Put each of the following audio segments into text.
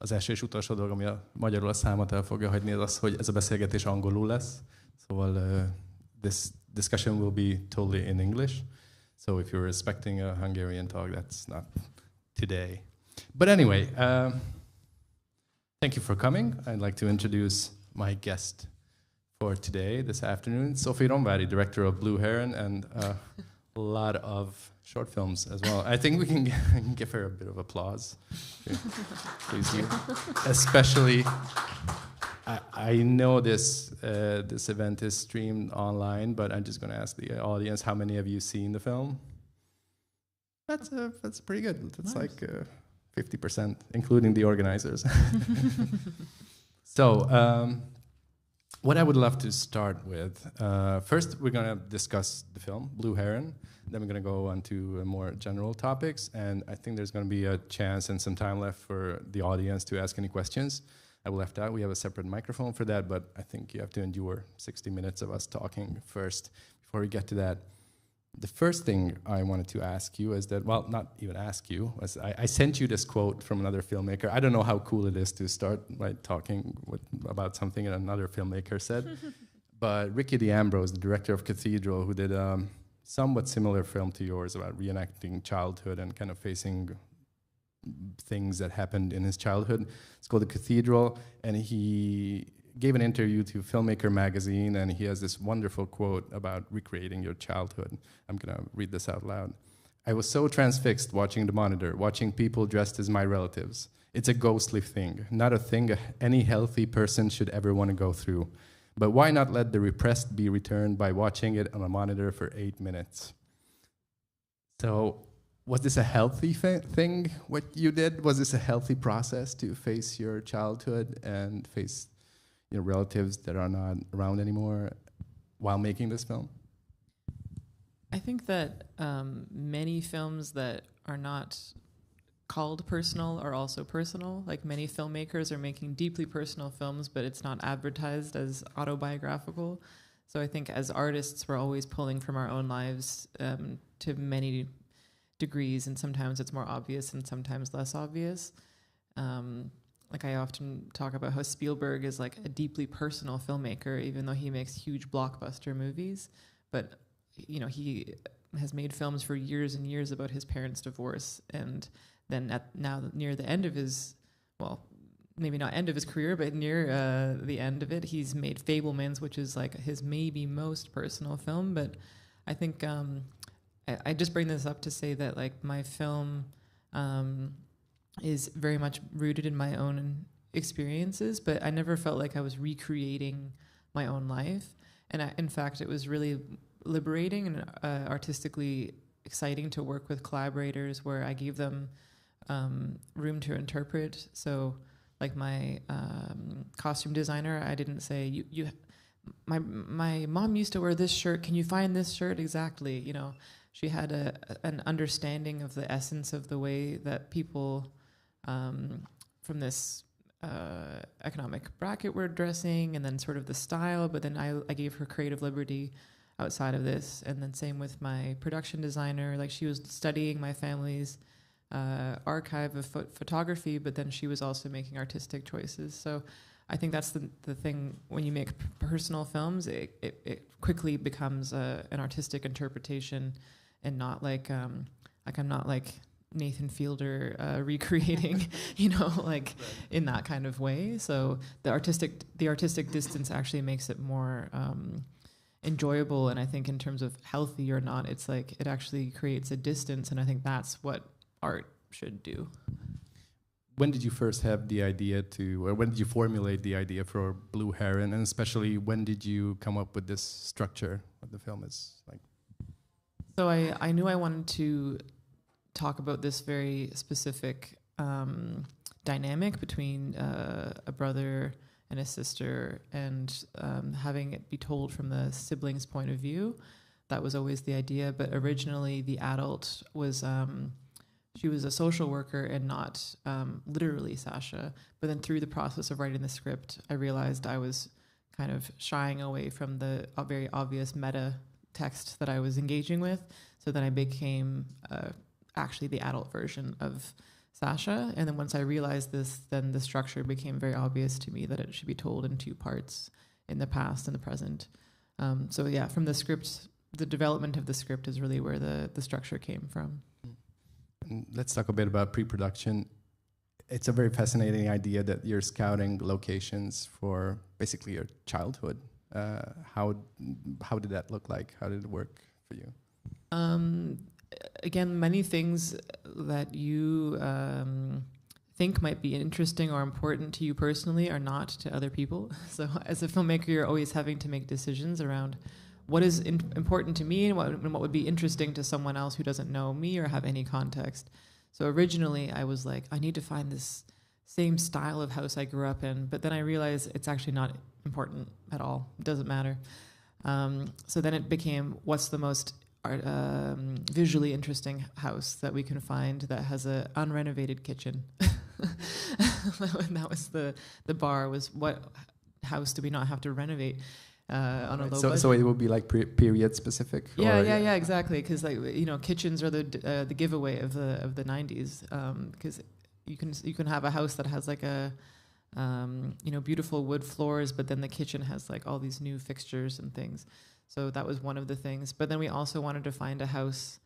az első és utolsó dolog, ami a magyarul a számot el fogja hagyni, az, hogy ez a beszélgetés angolul lesz. Szóval this discussion will be totally in English. So if you're expecting a Hungarian talk, that's not today. But anyway, thank you for coming. I'd like to introduce my guest for today, this afternoon, Sophy Romvári, director of Blue Heron and a lot of short films as well. I think we can give her a bit of applause. Please you. Especially, I know this event is streamed online, but I'm just going to ask the audience, how many of you seen the film? That's pretty good. That's nice. Like 50%, including the organizers. So, what I would love to start with, first we're going to discuss the film, Blue Heron. Then we're going to go on to more general topics, and I think there's going to be a chance and some time left for the audience to ask any questions. I will left out. We have a separate microphone for that, but I think you have to endure 60 minutes of us talking first before we get to that. The first thing I wanted to ask you is that, well, not even ask you, was I sent you this quote from another filmmaker. I don't know how cool it is to start by talking about something that another filmmaker said, but Ricky D'Ambrose, the director of Cathedral, who did a somewhat similar film to yours about reenacting childhood and kind of facing things that happened in his childhood. It's called The Cathedral, and he gave an interview to Filmmaker magazine, and he has this wonderful quote about recreating your childhood. I'm going to read this out loud. "I was so transfixed watching the monitor, watching people dressed as my relatives. It's a ghostly thing, not a thing any healthy person should ever want to go through. But why not let the repressed be returned by watching it on a monitor for 8 minutes?" So, was this a healthy thing, what you did? Was this a healthy process to face your childhood and face your relatives that are not around anymore while making this film? I think that many films that are not called personal are also personal. Like, many filmmakers are making deeply personal films, but it's not advertised as autobiographical. So I think as artists, we're always pulling from our own lives to many degrees, and sometimes it's more obvious and sometimes less obvious. Like, I often talk about how Spielberg is like a deeply personal filmmaker, even though he makes huge blockbuster movies. But, you know, he has made films for years and years about his parents' divorce, and then now near the end of his, well, maybe not end of his career, but near the end of it, he's made Fabelmans, which is like his maybe most personal film. But I think I just bring this up to say that, like, my film is very much rooted in my own experiences, but I never felt like I was recreating my own life. And in fact, it was really liberating and artistically exciting to work with collaborators where I gave them room to interpret. So, like, my costume designer, I didn't say, my mom used to wear this shirt, can you find this shirt exactly? You know, she had an understanding of the essence of the way that people from this economic bracket were dressing, and then sort of the style, but then I gave her creative liberty outside of this. And then same with my production designer, like, she was studying my family's archive of photography, but then she was also making artistic choices. So I think that's the thing, when you make personal films, it quickly becomes an artistic interpretation, and not like I'm not like Nathan Fielder recreating, you know, like in that kind of way. So the artistic distance actually makes it more enjoyable. And I think in terms of healthy or not, it's like it actually creates a distance, and I think that's what art should do. When did you first have the idea or when did you formulate the idea for Blue Heron, and especially when did you come up with this structure, what the film is like? So I knew I wanted to talk about this very specific dynamic between a brother and a sister, and having it be told from the siblings' point of view. That was always the idea, but originally the adult was, she was a social worker and not literally Sasha. But then through the process of writing the script, I realized I was kind of shying away from the very obvious meta text that I was engaging with. So then I became actually the adult version of Sasha. And then once I realized this, then the structure became very obvious to me that it should be told in 2 parts, in the past and the present. So yeah, from the script, the development of the script is really where the structure came from. And let's talk a bit about pre-production. It's a very fascinating idea that you're scouting locations for basically your childhood. How did that look like? How did it work for you? Again, many things that you think might be interesting or important to you personally are not to other people. So as a filmmaker, you're always having to make decisions around what is important to me and what would be interesting to someone else who doesn't know me or have any context. So originally I was like, I need to find this same style of house I grew up in, but then I realized it's actually not important at all. It doesn't matter. So then it became, what's the most visually interesting house that we can find that has an unrenovated kitchen? And that was the bar, was what house do we not have to renovate on a low budget? So it would be like period specific? Yeah, exactly. Because kitchens are the giveaway of the 90s. Because you can have a house that has like a beautiful wood floors, but then the kitchen has like all these new fixtures and things. So that was one of the things. But then we also wanted to find a house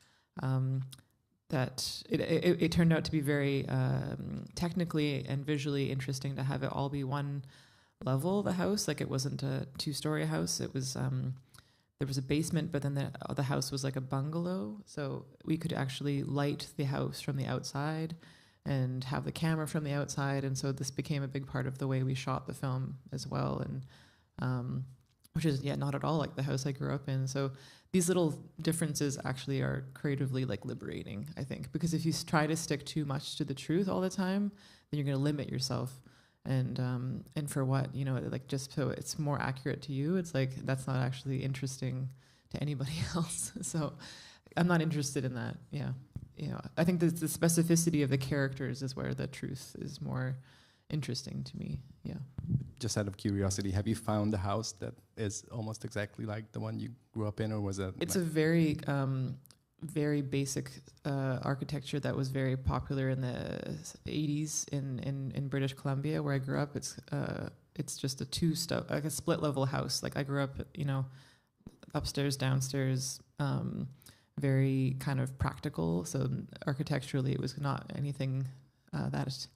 that it turned out to be very technically and visually interesting to have it all be one level, the house. Like it wasn't a 2-story house. It was there was a basement, but then the house was like a bungalow. So we could actually light the house from the outside and have the camera from the outside. And so this became a big part of the way we shot the film as well. And which is not at all like the house I grew up in. So these little differences actually are creatively like liberating, I think, because if you try to stick too much to the truth all the time, then you're going to limit yourself. And for what, like just so it's more accurate to you, it's like that's not actually interesting to anybody else. So I'm not interested in that. Yeah, I think the specificity of the characters is where the truth is more interesting to me. Yeah. Just out of curiosity, have you found a house that is almost exactly like the one you grew up in, or was it? It's a very basic architecture that was very popular in the 80s in British Columbia, where I grew up. It's just like a split level house. Like I grew up, upstairs, downstairs, very kind of practical. So architecturally, it was not anything that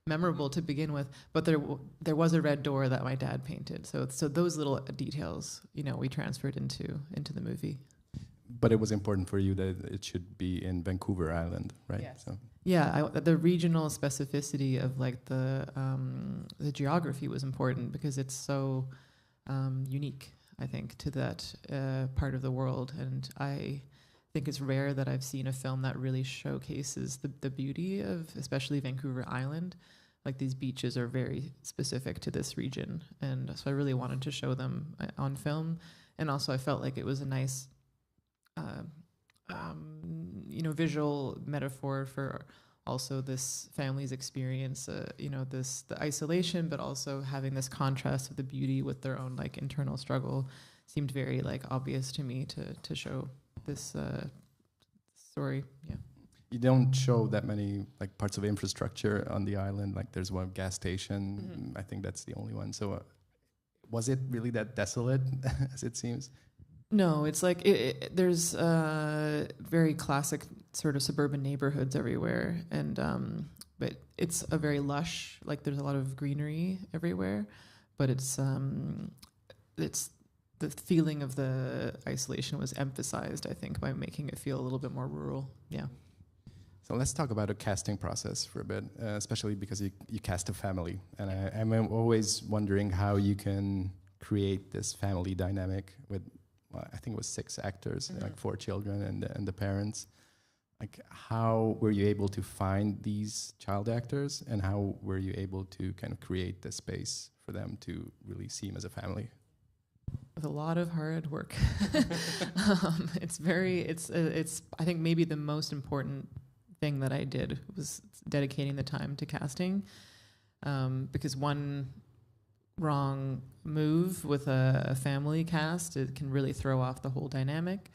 memorable to begin with, but there was a red door that my dad painted. So those little details, we transferred into the movie. But it was important for you that it should be in Vancouver Island, right? Yes. So. Yeah, the regional specificity of like the geography was important because it's so unique, I think, to that part of the world. And I think it's rare that I've seen a film that really showcases the beauty of, especially Vancouver Island. Like these beaches are very specific to this region. And so I really wanted to show them on film. And also I felt like it was a nice visual metaphor for also this family's experience, the isolation, but also having this contrast of the beauty with their own like internal struggle seemed very like obvious to me to show this story. Yeah. You don't show that many like parts of infrastructure on the island. Like there's one gas station. Mm-hmm. I think that's the only one. So was it really that desolate as it seems? No, it's like there's very classic sort of suburban neighborhoods everywhere, and but it's a very lush. Like there's a lot of greenery everywhere, but it's the feeling of the isolation was emphasized, I think, by making it feel a little bit more rural. Yeah. So let's talk about a casting process for a bit, especially because you cast a family, and I'm always wondering how you can create this family dynamic with. Well, I think it was 6 actors, mm-hmm. like 4 children and the parents. Like, how were you able to find these child actors, and how were you able to kind of create the space for them to really seem as a family? With a lot of hard work. It's I think maybe the most important thing that I did was dedicating the time to casting, because one wrong move with a family cast, it can really throw off the whole dynamic.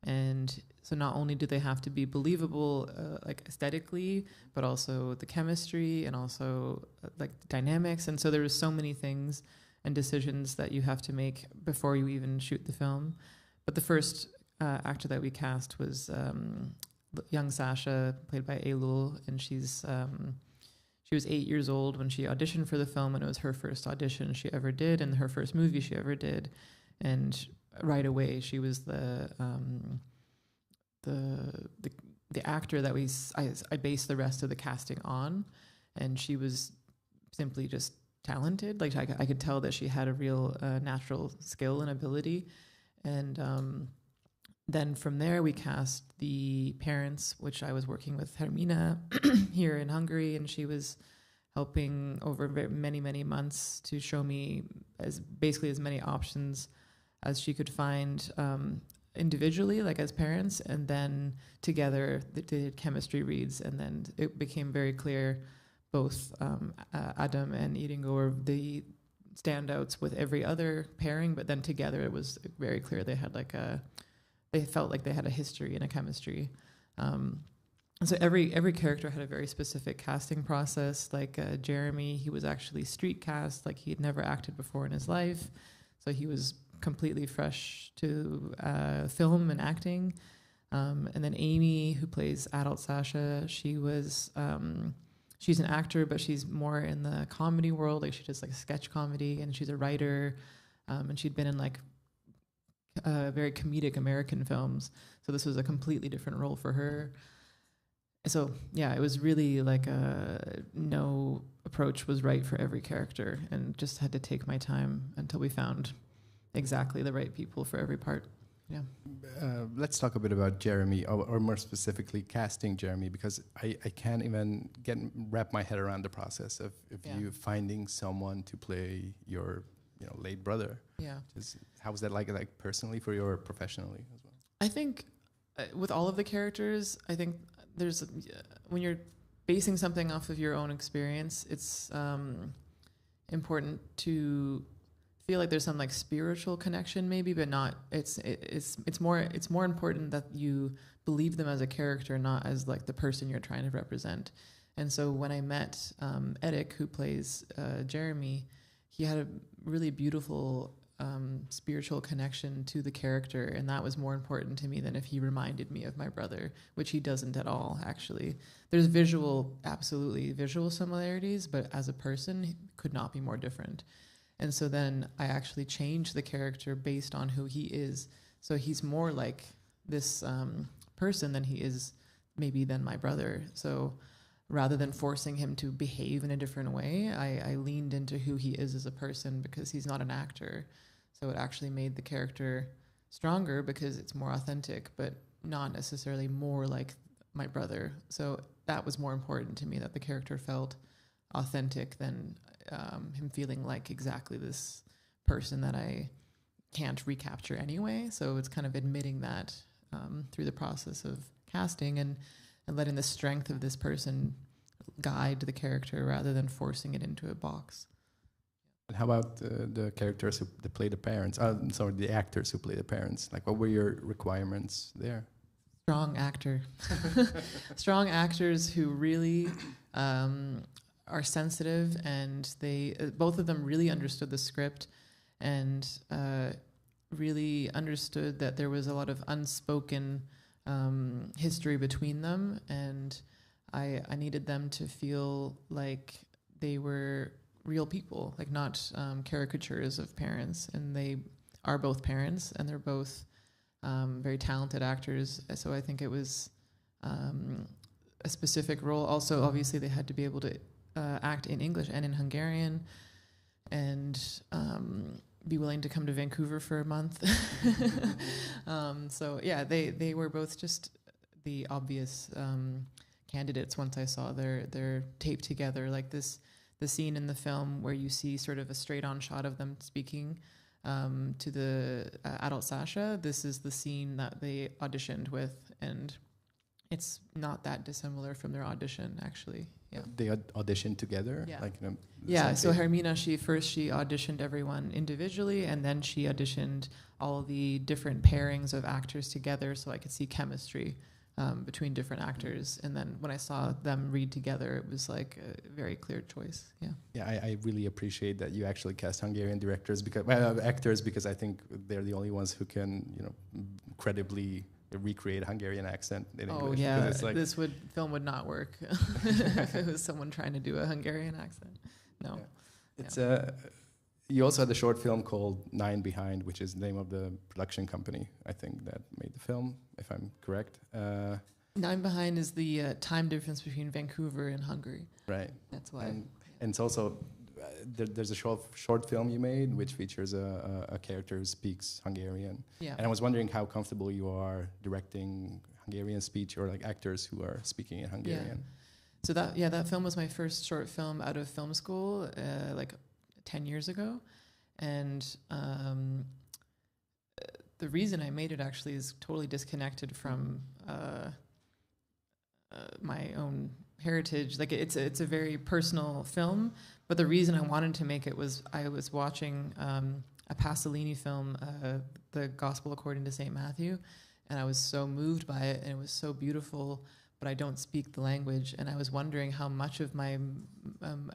And So not only do they have to be believable, like aesthetically, but also the chemistry and also like the dynamics. And so there was so many things and decisions that you have to make before you even shoot the film. But the first actor that we cast was young Sasha, played by Elul, and she was 8 years old when she auditioned for the film, and it was her first audition she ever did and her first movie she ever did. And right away, she was the actor that I based the rest of the casting on, and she was simply just talented. Like I could tell that she had a real natural skill and ability. And then from there, we cast the parents, which I was working with Hermina here in Hungary, and she was helping over many, many months to show me as many options as she could find individually, like as parents, and then together they did chemistry reads, and then it became very clear both Adam and Iringo were the standouts with every other pairing, but then together it was very clear they felt like they had a history and a chemistry. So every character had a very specific casting process. Like Jeremy, he was actually street cast, like he had never acted before in his life, so he was completely fresh to film and acting. And then Amy, who plays adult Sasha, she's an actor, but she's more in the comedy world. Like she does like sketch comedy, and she's a writer, and she'd been in like very comedic American films. So this was a completely different role for her. So yeah, it was really like no approach was right for every character, and just had to take my time until we found exactly the right people for every part. Yeah. Let's talk a bit about Jeremy, or more specifically casting Jeremy, because I can't even wrap my head around the process of you finding someone to play your late brother. Yeah. How was that like personally for you or professionally as well? I think with all of the characters, I think there's when you're basing something off of your own experience, it's important to feel like there's some like spiritual connection maybe, but not. It's more important that you believe them as a character, not as like the person you're trying to represent. And so when I met Eric, who plays Jeremy, he had a really beautiful spiritual connection to the character, and that was more important to me than if he reminded me of my brother, which he doesn't at all, actually. There's absolutely visual similarities, but as a person, he could not be more different. And so then I actually changed the character based on who he is. So he's more like this person than he is maybe than my brother. So rather than forcing him to behave in a different way, I leaned into who he is as a person, because he's not an actor. So it actually made the character stronger because it's more authentic, but not necessarily more like my brother. So that was more important to me, that the character felt authentic than him feeling like exactly this person that I can't recapture anyway. So it's kind of admitting that through the process of casting and letting the strength of this person guide the character rather than forcing it into a box. And how about the characters who play the parents? The actors who play the parents. Like, what were your requirements there? Strong actor. Strong actors who really are sensitive, and they both of them really understood the script and really understood that there was a lot of unspoken history between them, and I needed them to feel like they were real people, like not caricatures of parents. And they are both parents, and they're both very talented actors. So I think it was a specific role. Also, obviously, they had to be able to act in English and in Hungarian, and be willing to come to Vancouver for a month. So yeah, they were both just the obvious candidates once I saw their tape together. Like the scene in the film where you see sort of a straight-on shot of them speaking to the adult Sasha. This is the scene that they auditioned with, and it's not that dissimilar from their audition, actually. Yeah. They auditioned together? Yeah. Like, yeah, so Hermina, she auditioned everyone individually, and then she auditioned all the different pairings of actors together so I could see chemistry between different actors. And then when I saw them read together, it was like a very clear choice. Yeah. Yeah, I really appreciate that you actually cast Hungarian directors actors, because I think they're the only ones who can, credibly recreate Hungarian accent in English. Oh yeah, it's like this film would not work if it was someone trying to do a Hungarian accent. No. Yeah. It's you also had a short film called 9 Behind, which is the name of the production company, I think, that made the film, if I'm correct. 9 Behind is the time difference between Vancouver and Hungary. Right. That's why. And it's also, there's a short film you made, which features a character who speaks Hungarian. Yeah. And I was wondering how comfortable you are directing Hungarian speech, or like actors who are speaking in Hungarian. Yeah. So that film was my first short film out of film school, like 10 years ago. And the reason I made it actually is totally disconnected from my own heritage. Like it's a very personal film, but the reason I wanted to make it was I was watching a Pasolini film, The Gospel According to St. Matthew, and I was so moved by it, and it was so beautiful, but I don't speak the language, and I was wondering how much of my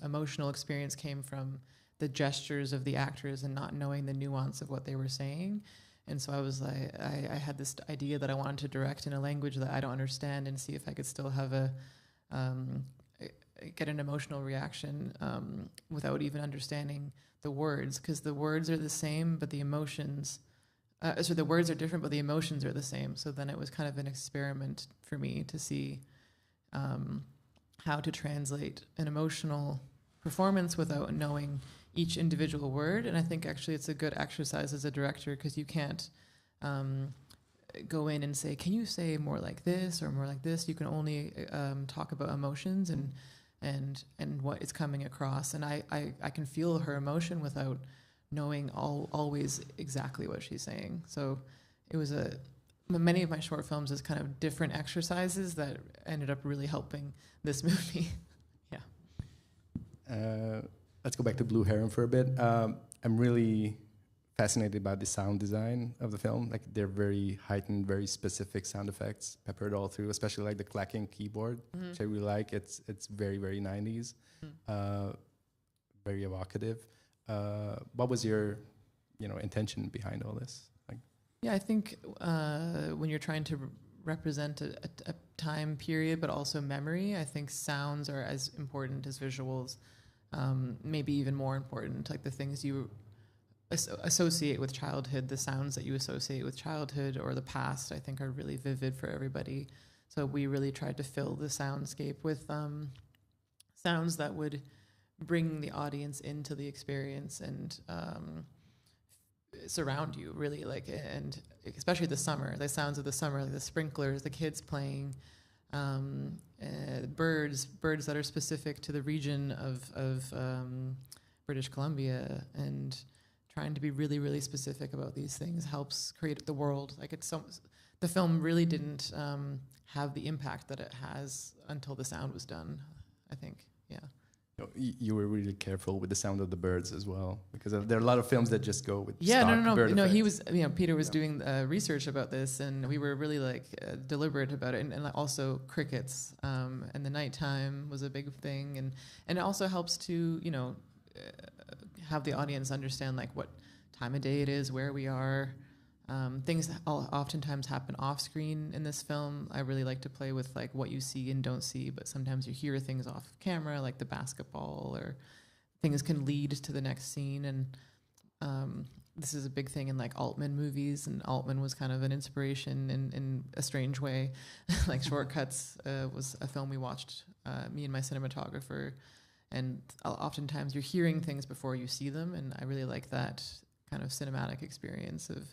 emotional experience came from the gestures of the actors and not knowing the nuance of what they were saying. And so I was like, I had this idea that I wanted to direct in a language that I don't understand and see if I could still have get an emotional reaction without even understanding the words, because the words are the same, but the emotions, so the words are different, but the emotions are the same. So then it was kind of an experiment for me to see how to translate an emotional performance without knowing each individual word. And I think actually it's a good exercise as a director, because you can't go in and say, can you say more like this or more like this? You can only talk about emotions and what is coming across. And I can feel her emotion without knowing always exactly what she's saying. So it was many of my short films is kind of different exercises that ended up really helping this movie. Yeah. Let's go back to Blue Heron for a bit. I'm really fascinated by the sound design of the film. Like, they're very heightened, very specific sound effects peppered all through, especially like the clacking keyboard, which I really like. It's very, very 90s, very evocative. What was your, intention behind all this? Like, yeah, I think when you're trying to represent a time period, but also memory, I think sounds are as important as visuals. Maybe even more important, like the things you associate with childhood, the sounds that you associate with childhood or the past, I think are really vivid for everybody. So we really tried to fill the soundscape with sounds that would bring the audience into the experience and surround you, really, like, and especially the summer, the sounds of the summer, like the sprinklers, the kids playing, birds that are specific to the region of British Columbia, and trying to be really, really specific about these things helps create the world. Like, the film really didn't have the impact that it has until the sound was done, I think. Yeah. You were really careful with the sound of the birds as well, because there are a lot of films that just go with stock bird effects. He was, Peter was doing research about this, and we were really deliberate about it, and also crickets, and the nighttime was a big thing, and it also helps to have the audience understand like what time of day it is, where we are. Things that oftentimes happen off screen in this film. I really like to play with like what you see and don't see, but sometimes you hear things off camera, like the basketball, or things can lead to the next scene. And this is a big thing in like Altman movies, and Altman was kind of an inspiration in a strange way. Like Shortcuts was a film we watched, me and my cinematographer, and oftentimes you're hearing things before you see them, and I really like that kind of cinematic experience of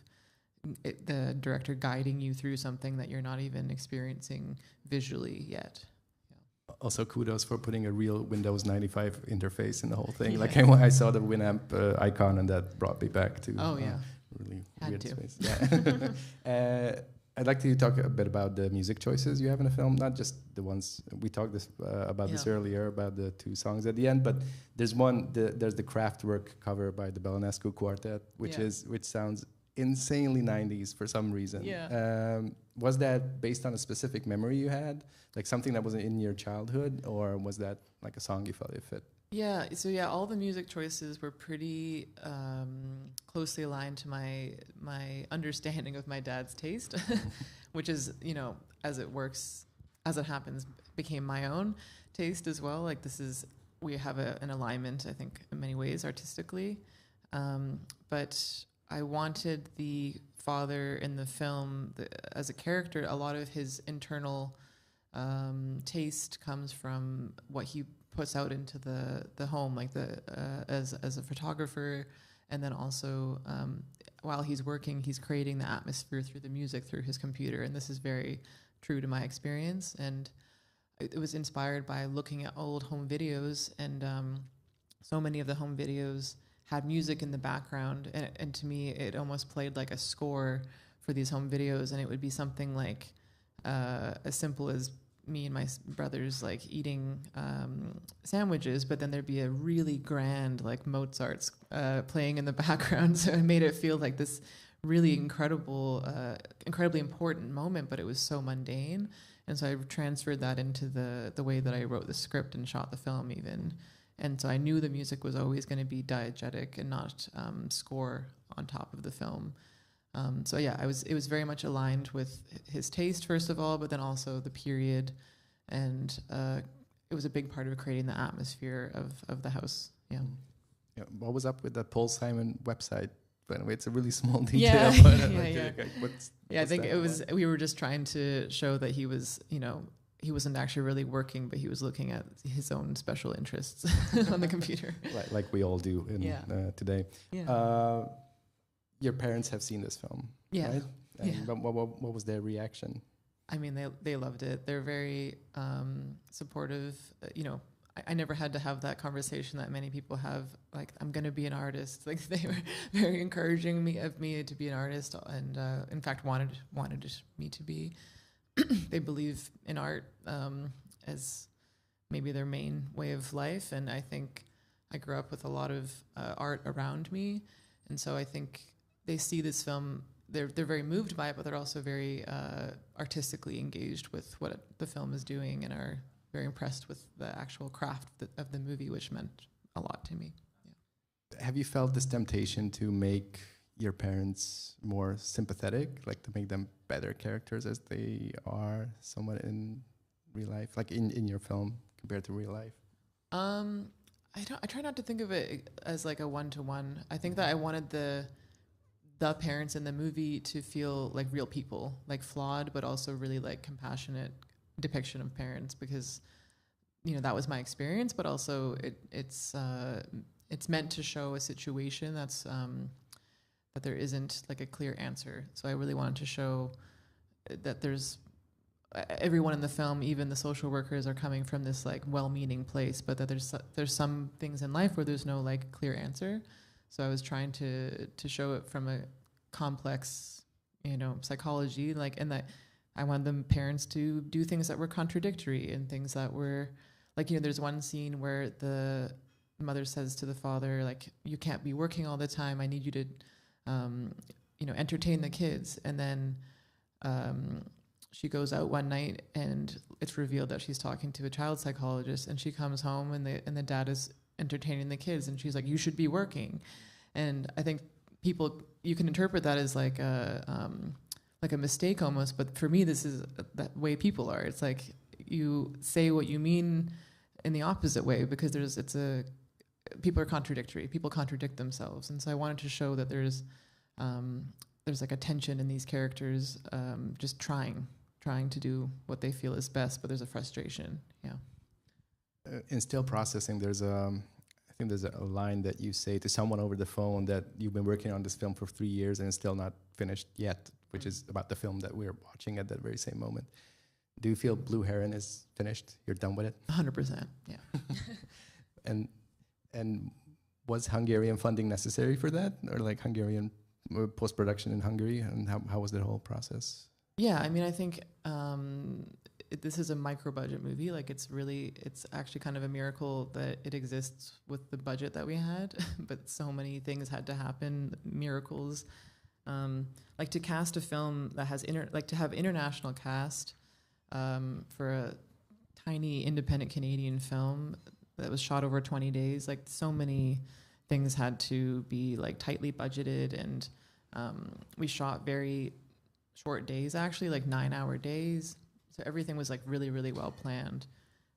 the director guiding you through something that you're not even experiencing visually yet. Yeah. Also, kudos for putting a real Windows 95 interface in the whole thing. Yeah. Like, when I saw the Winamp icon, and that brought me back to really Had weird to. space. Yeah. I'd like to talk a bit about the music choices you have in the film, not just the ones we talked about this earlier, about the 2 songs at the end, but there's there's the Kraftwerk cover by the Belenescu Quartet, which sounds insanely 90s for some reason. Was that based on a specific memory you had, like something that was in your childhood, or was that like a song you felt it fit? Yeah, so all the music choices were pretty closely aligned to my understanding of my dad's taste, which is, as it happens, became my own taste as well. Like we have an alignment, I think, in many ways artistically. But I wanted the father in the film, as a character, a lot of his internal taste comes from what he puts out into the home, like as a photographer, and then also while he's working, he's creating the atmosphere through the music, through his computer, and this is very true to my experience. And it was inspired by looking at old home videos, and so many of the home videos had music in the background, and to me, it almost played like a score for these home videos, and it would be something like as simple as me and my brothers like eating sandwiches, but then there'd be a really grand like Mozart's playing in the background, so it made it feel like this really incredibly important moment, but it was so mundane, and so I transferred that into the way that I wrote the script and shot the film even, and so I knew the music was always going to be diegetic and not score on top of the film. So yeah, it was very much aligned with his taste, first of all, but then also the period, and it was a big part of creating the atmosphere of the house. Yeah. What was up with the Paul Simon website? By the way, it's a really small detail. I think it was. We were just trying to show that he was, he wasn't actually really working, but he was looking at his own special interests on the computer, like we all do today. Yeah. Your parents have seen this film, right? And what was their reaction? I mean, they loved it. They're very supportive. I never had to have that conversation that many people have. Like, I'm going to be an artist. Like, they were very encouraging of me to be an artist, and in fact wanted me to be. They believe in art as maybe their main way of life, and I think I grew up with a lot of art around me, and so I think they see this film, they're very moved by it, but they're also very artistically engaged with what the film is doing, and are very impressed with the actual craft of the movie, which meant a lot to me. Yeah. Have you felt this temptation to make your parents more sympathetic, like to make them better characters as they are somewhat in real life, like in your film compared to real life? I try not to think of it as like a one-to-one. I think that I wanted the parents in the movie to feel like real people, like flawed, but also really like compassionate depiction of parents, because that was my experience, but also it's meant to show a situation that's that there isn't like a clear answer. So I really wanted to show that there's everyone in the film, even the social workers, are coming from this like well-meaning place, but that there's some things in life where there's no like clear answer. So I was trying to show it from a complex, psychology, like, and that I wanted the parents to do things that were contradictory and things that were like, there's one scene where the mother says to the father, like, you can't be working all the time. I need you to, entertain the kids. And then she goes out one night and it's revealed that she's talking to a child psychologist, and she comes home and the dad is entertaining the kids, and she's like, you should be working. And I think you can interpret that as like a mistake almost, but for me, this is that way people are. It's like you say what you mean in the opposite way, because people are contradictory. People contradict themselves, and so I wanted to show that there's like a tension in these characters, just trying to do what they feel is best, but there's a frustration. Yeah. In still processing, I think there's a line that you say to someone over the phone that you've been working on this film for 3 years and it's still not finished yet, which is about the film that we're watching at that very same moment. Do you feel Blue Heron is finished? You're done with it? 100%, yeah. And was Hungarian funding necessary for that? Or like Hungarian post-production in Hungary? And how was the whole process? Yeah, I mean, I think this is a micro-budget movie. Like, it's actually kind of a miracle that it exists with the budget that we had. But so many things had to happen, miracles. Like to cast a film that has to have international cast for a tiny independent Canadian film that was shot over 20 days. Like, so many things had to be like tightly budgeted, and we shot very short days, actually, like 9-hour days. So everything was like really, really well planned.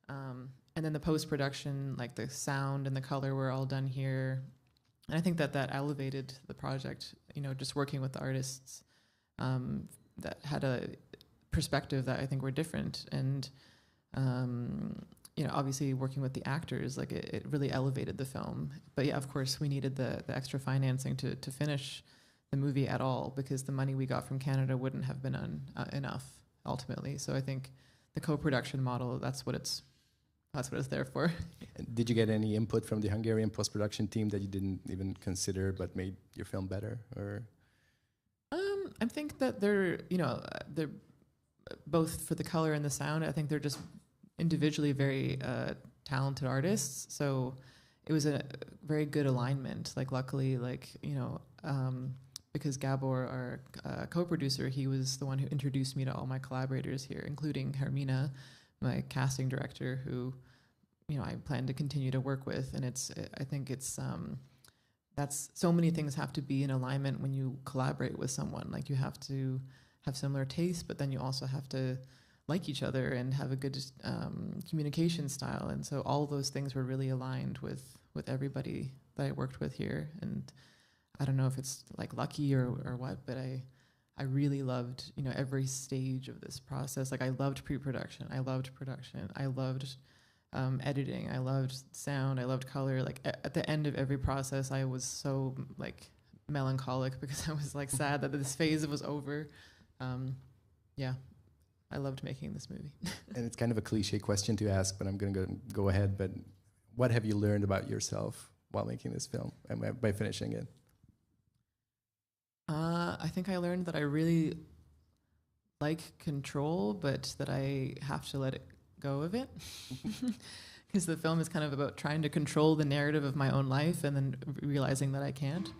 And then the post-production, like the sound and the color were all done here. And I think that elevated the project, you know, just working with the artists that had a perspective that I think were different. And, you know, obviously working with the actors, like it really elevated the film. But yeah, of course, we needed the extra financing to finish the movie at all, because the money we got from Canada wouldn't have been enough ultimately. So I think the co-production model, that's what it's there for. Did you get any input from the Hungarian post-production team that you didn't even consider but made your film better? Or I think that they're both for the color and the sound. I think they're just individually very talented artists. So it was a very good alignment. Like, luckily, like, you know, because Gabor, our co-producer, he was the one who introduced me to all my collaborators here, including Hermina, my casting director, who, you know, I plan to continue to work with. And I think that's so many things have to be in alignment when you collaborate with someone. Like, you have to have similar tastes, but then you also have to like each other and have a good communication style. And so all those things were really aligned with everybody that I worked with here. And I don't know if it's like lucky or what, but I really loved, you know, every stage of this process. Like, I loved pre-production, I loved production, I loved editing, I loved sound, I loved color. Like, at the end of every process, I was so like melancholic because I was like sad that this phase was over. Yeah, I loved making this movie. And it's kind of a cliche question to ask, but I'm going to go ahead. But what have you learned about yourself while making this film and by finishing it? I think I learned that I really like control, but that I have to let it go of it. Because the film is kind of about trying to control the narrative of my own life and then realizing that I can't.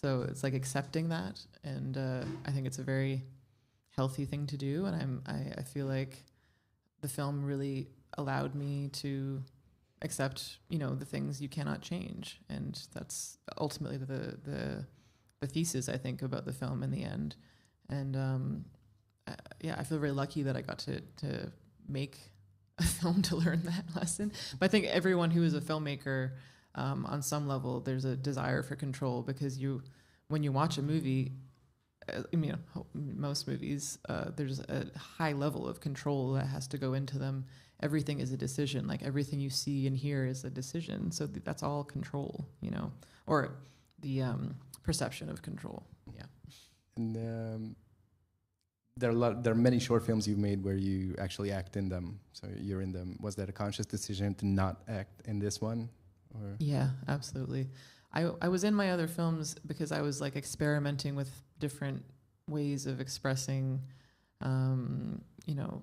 So it's like accepting that. And I think it's a very healthy thing to do. And I feel like the film really allowed me to accept, you know, the things you cannot change. And that's ultimately the thesis, I think, about the film in the end. And yeah, I feel very lucky that I got to make a film to learn that lesson. But I think everyone who is a filmmaker, on some level, there's a desire for control, because when you watch a movie, I mean, most movies, there's a high level of control that has to go into them. Everything is a decision. Like, everything you see and hear is a decision. So that's all control, you know, or the perception of control. Yeah. And there are many short films you've made where you actually act in them. So you're in them. Was that a conscious decision to not act in this one? Or? Yeah, absolutely. I was in my other films because I was like experimenting with different ways of expressing, you know,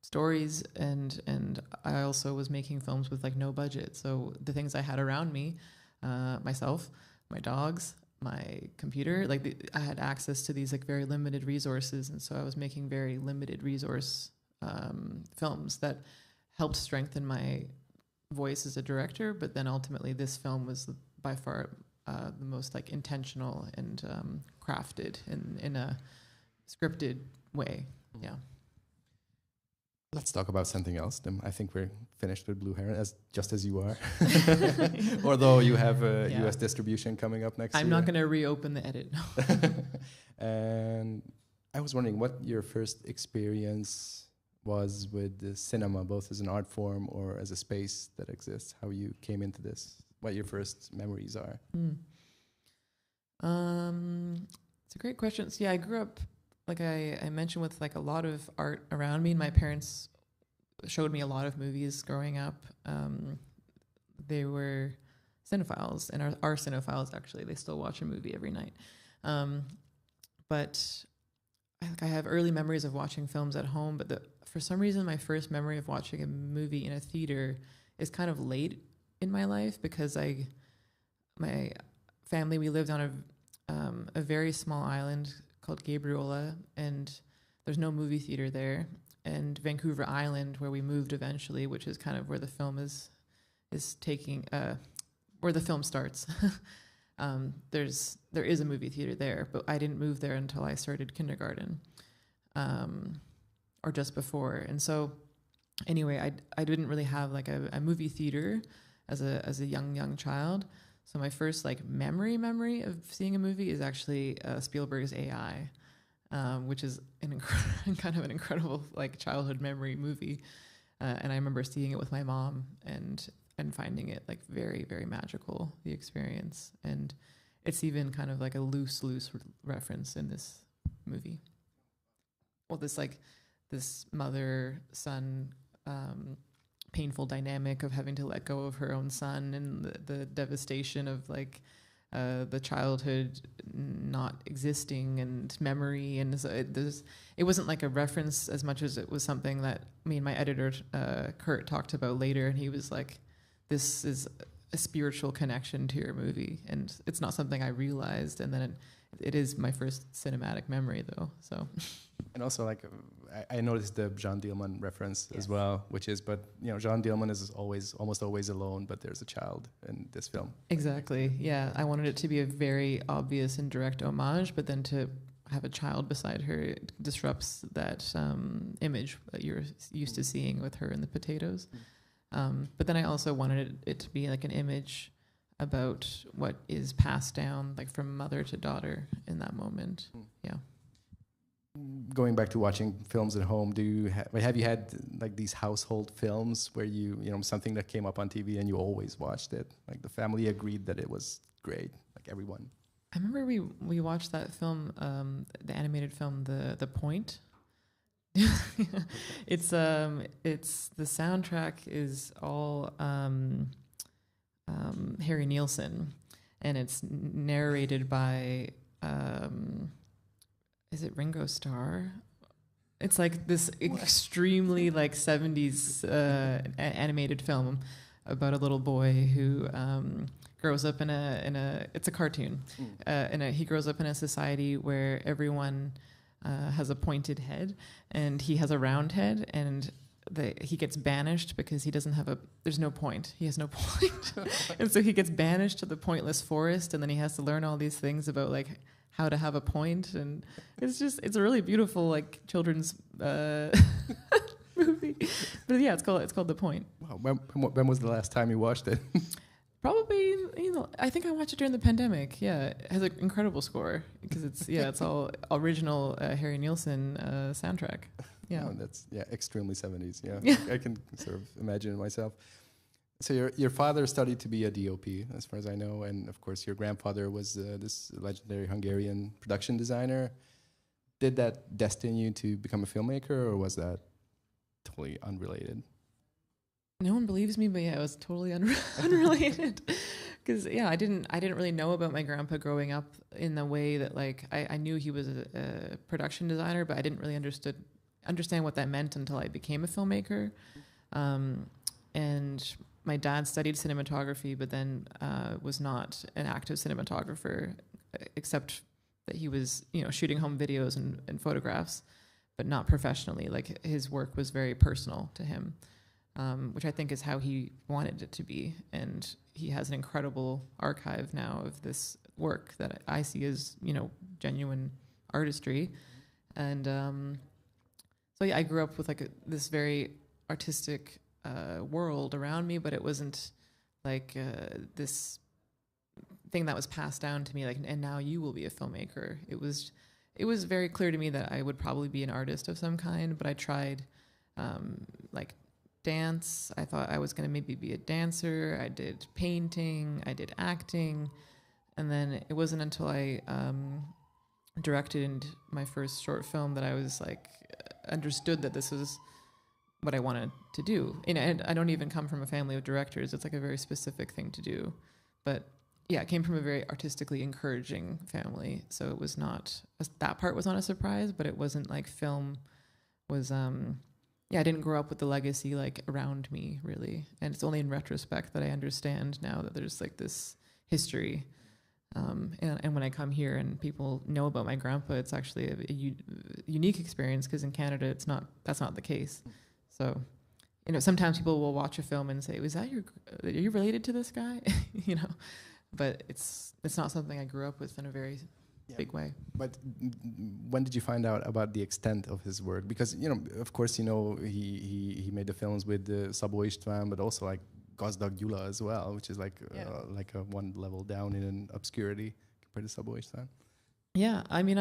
stories, and I also was making films with like no budget. So the things I had around me, myself, my dogs, my computer, like I had access to these like very limited resources, and so I was making very limited resource films that helped strengthen my voice as a director. But then ultimately, this film was by far the most like intentional and crafted in a scripted way. Yeah. Let's talk about something else. I think we're finished with Blue Heron, just as you are. Although you have U.S. distribution coming up next year. I'm not going to reopen the edit. And I was wondering what your first experience was with the cinema, both as an art form or as a space that exists, how you came into this, what your first memories are. It's a great question. So yeah, I grew up, like I mentioned, with like a lot of art around me. My parents showed me a lot of movies growing up. They were cinephiles, and are cinephiles actually. They still watch a movie every night. But I have early memories of watching films at home, but for some reason, my first memory of watching a movie in a theater is kind of late in my life because my family, we lived on a very small island called Gabriola, and there's no movie theater there. And Vancouver Island, where we moved eventually, which is kind of where the film is taking, where the film starts. There is a movie theater there, but I didn't move there until I started kindergarten, or just before. And so, anyway, I didn't really have like a movie theater as a young child. So my first like memory of seeing a movie is actually Spielberg's AI, which is kind of an incredible like childhood memory movie. And I remember seeing it with my mom and finding it like very, very magical, the experience. And it's even kind of like a loose reference in this movie. Well, this mother-son painful dynamic of having to let go of her own son, and the devastation of like the childhood not existing and memory. And so it wasn't like a reference as much as it was something that me and my editor, Kurt, talked about later. And he was like, this is a spiritual connection to your movie. And it's not something I realized. And then it is my first cinematic memory, though. So, and also like I noticed the Jean Dielman reference as well, which is, but you know, Jean Dielman is almost always alone, but there's a child in this film. Exactly. Yeah, I wanted it to be a very obvious and direct homage, but then to have a child beside her, it disrupts that image that you're used to seeing with her in the potatoes. But then I also wanted it to be like an image about what is passed down, like from mother to daughter in that moment. Yeah. Going back to watching films at home, have you had like these household films where you know something that came up on TV and you always watched it? Like the family agreed that it was great, like everyone. I remember we watched that film, the animated film, The Point. It's the soundtrack is all Harry Nilsson, and it's narrated by is it Ringo Starr? It's like this extremely like 70s animated film about a little boy who grows up in a it's a cartoon. He grows up in a society where everyone has a pointed head, and he has a round head, and he gets banished because he doesn't have there's no point. He has no point. And so he gets banished to the pointless forest, and then he has to learn all these things about like how to have a point. And it's a really beautiful like children's movie. But yeah, it's called The Point. Wow. When was the last time you watched it? Probably, I think I watched it during the pandemic. Yeah, it has an incredible score because it's all original Harry Nilsson soundtrack. Yeah, that's extremely 70s. Yeah, I can sort of imagine it myself. So your father studied to be a DOP, as far as I know, and of course your grandfather was this legendary Hungarian production designer. Did that destine you to become a filmmaker, or was that totally unrelated? No one believes me, but yeah, it was totally unrelated. Because I didn't really know about my grandpa growing up in the way that like I knew he was a production designer, but I didn't really understand what that meant until I became a filmmaker. And my dad studied cinematography, but then was not an active cinematographer, except that he was shooting home videos and photographs, but not professionally. Like his work was very personal to him. Which I think is how he wanted it to be. And he has an incredible archive now of this work that I see as, genuine artistry. And so yeah, I grew up with like this very artistic world around me, but it wasn't like this thing that was passed down to me, like, and now you will be a filmmaker. It was very clear to me that I would probably be an artist of some kind, but I tried like dance. I thought I was going to maybe be a dancer. I did painting. I did acting. And then it wasn't until I directed my first short film that I was like, understood that this was what I wanted to do. And I don't even come from a family of directors. It's like a very specific thing to do. But yeah, I came from a very artistically encouraging family, so it was not that part was not a surprise, but it wasn't like film was. Yeah, I didn't grow up with the legacy like around me really, and it's only in retrospect that I understand now that there's like this history. And when I come here and people know about my grandpa, it's actually a unique experience because in Canada that's not the case. So, you know, sometimes people will watch a film and say, are you related to this guy? You know, but it's not something I grew up with in a very big way. But when did you find out about the extent of his work? Because, you know, of course, you know, he made the films with Szabó István, but also like Gazdag Gyula as well, which is like a one level down in obscurity compared to Szabó István. Yeah, I mean,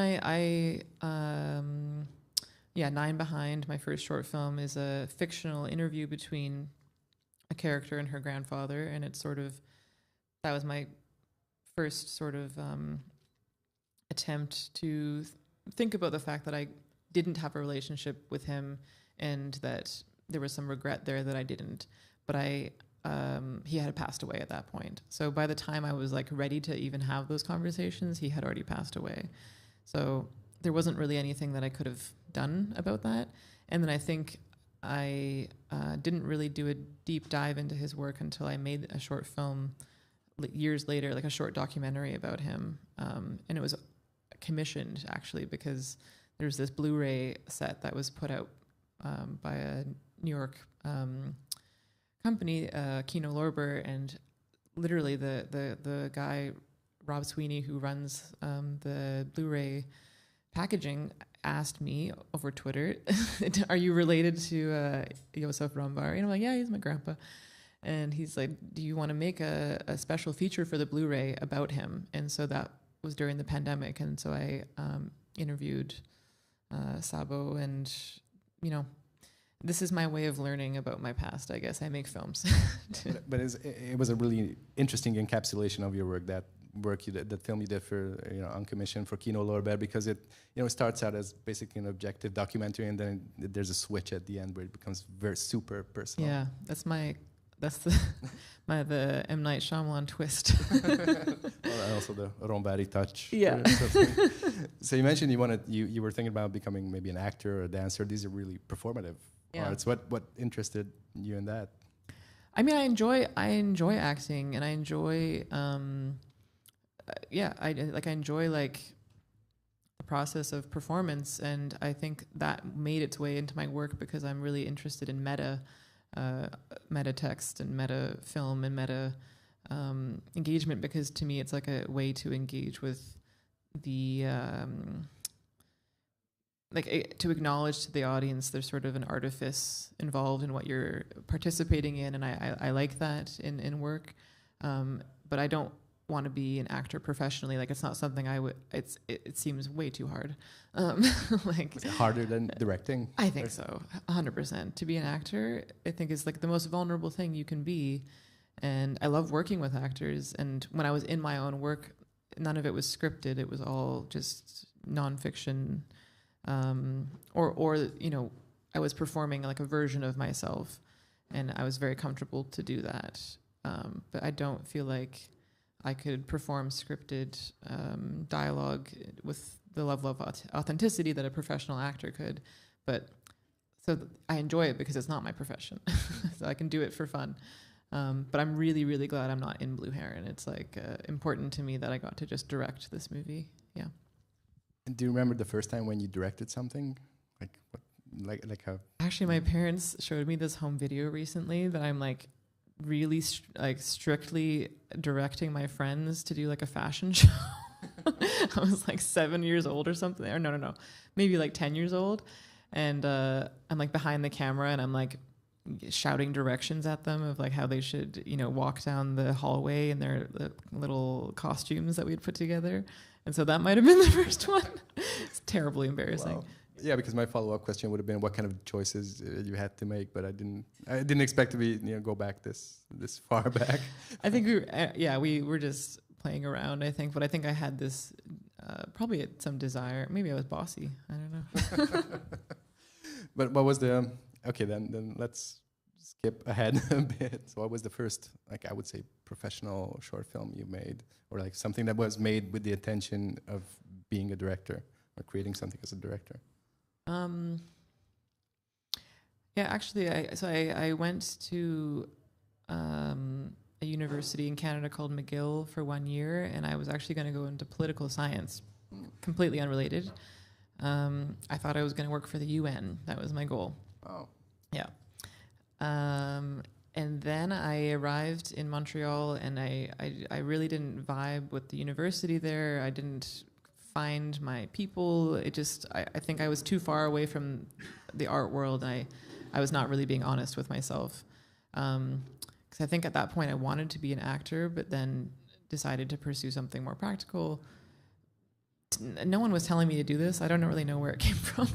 Nine Behind, my first short film, is a fictional interview between a character and her grandfather, and it's sort of, that was my first sort of attempt to think about the fact that I didn't have a relationship with him and that there was some regret there that I didn't. But he had passed away at that point. So by the time I was like ready to even have those conversations, he had already passed away. So there wasn't really anything that I could have done about that. And then I think I didn't really do a deep dive into his work until I made a short film years later, like a short documentary about him. And it was commissioned actually because there's this Blu-ray set that was put out by a New York company, Kino Lorber, and literally the guy Rob Sweeney who runs the Blu-ray packaging asked me over Twitter, "Are you related to Sophy Romvári?" And I'm like, "Yeah, he's my grandpa." And he's like, "Do you want to make a special feature for the Blu-ray about him?" And so that was during the pandemic, and so I interviewed Sabo, and you know, this is my way of learning about my past, I guess. I make films. but it was a really interesting encapsulation of your work, that film you did for, you know, on commission for Kino Lorber, because it, you know, starts out as basically an objective documentary, and then there's a switch at the end where it becomes very super personal. Yeah, that's the M. Night Shyamalan twist. Well, and also the Romvári touch. Yeah. So you mentioned you were thinking about becoming maybe an actor or a dancer. These are really performative arts. What interested you in that? I mean, I enjoy acting, and I enjoy I enjoy like the process of performance, and I think that made its way into my work because I'm really interested in meta text and meta film and meta engagement, because to me it's like a way to engage with the to acknowledge to the audience there's sort of an artifice involved in what you're participating in, and I like that in work, but I don't want to be an actor professionally. Like, it's not something I would. It seems way too hard. Like, is it harder than directing? I think so, 100%. To be an actor, I think is like the most vulnerable thing you can be, and I love working with actors. And when I was in my own work, none of it was scripted. It was all just nonfiction, or you know, I was performing like a version of myself, and I was very comfortable to do that. But I don't feel like I could perform scripted dialogue with the level of authenticity that a professional actor could. But so I enjoy it because it's not my profession. So I can do it for fun. But I'm really, really glad I'm not in Blue Heron. It's like important to me that I got to just direct this movie. Yeah. And do you remember the first time when you directed something? Like how? Actually, my parents showed me this home video recently that I'm like really strictly directing my friends to do like a fashion show. I was like 7 years old or something, or no, maybe like 10 years old, and I'm like behind the camera and I'm like shouting directions at them of like how they should, you know, walk down the hallway in their little costumes that we'd put together. And so that might have been the first one. It's terribly embarrassing. Wow. Yeah, because my follow-up question would have been what kind of choices you had to make, but I didn't expect to be, you know, go back this far back. I think we were just playing around, I think, but I think I had this probably some desire. Maybe I was bossy. I don't know. But what was the okay? Then let's skip ahead a bit. So what was the first, like, I would say, professional short film you made, or like something that was made with the intention of being a director or creating something as a director? Yeah, actually, I went to a university in Canada called McGill for 1 year, and I was actually going to go into political science, completely unrelated. I thought I was going to work for the UN. That was my goal. Oh. Yeah. And then I arrived in Montreal, and I really didn't vibe with the university there. I didn't find my people. I think I was too far away from the art world. I was not really being honest with myself. Because I think at that point I wanted to be an actor, but then decided to pursue something more practical. No one was telling me to do this. I don't really know where it came from.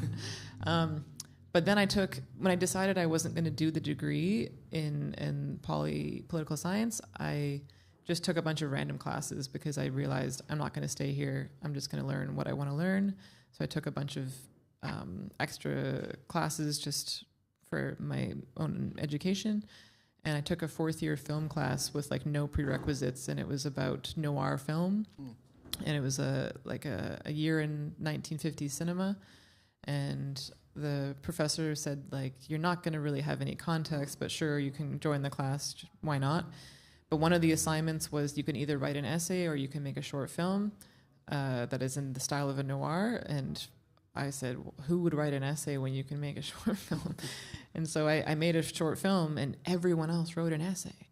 But then when I decided I wasn't going to do the degree in political science, I just took a bunch of random classes because I realized I'm not going to stay here. I'm just going to learn what I want to learn. So I took a bunch of extra classes just for my own education. And I took a 4th-year film class with like no prerequisites, and it was about noir film. And it was a year in 1950s cinema. And the professor said, like, you're not going to really have any context, but sure, you can join the class. Why not? But one of the assignments was you can either write an essay or you can make a short film that is in the style of a noir. And I said, who would write an essay when you can make a short film? And so I made a short film, and everyone else wrote an essay.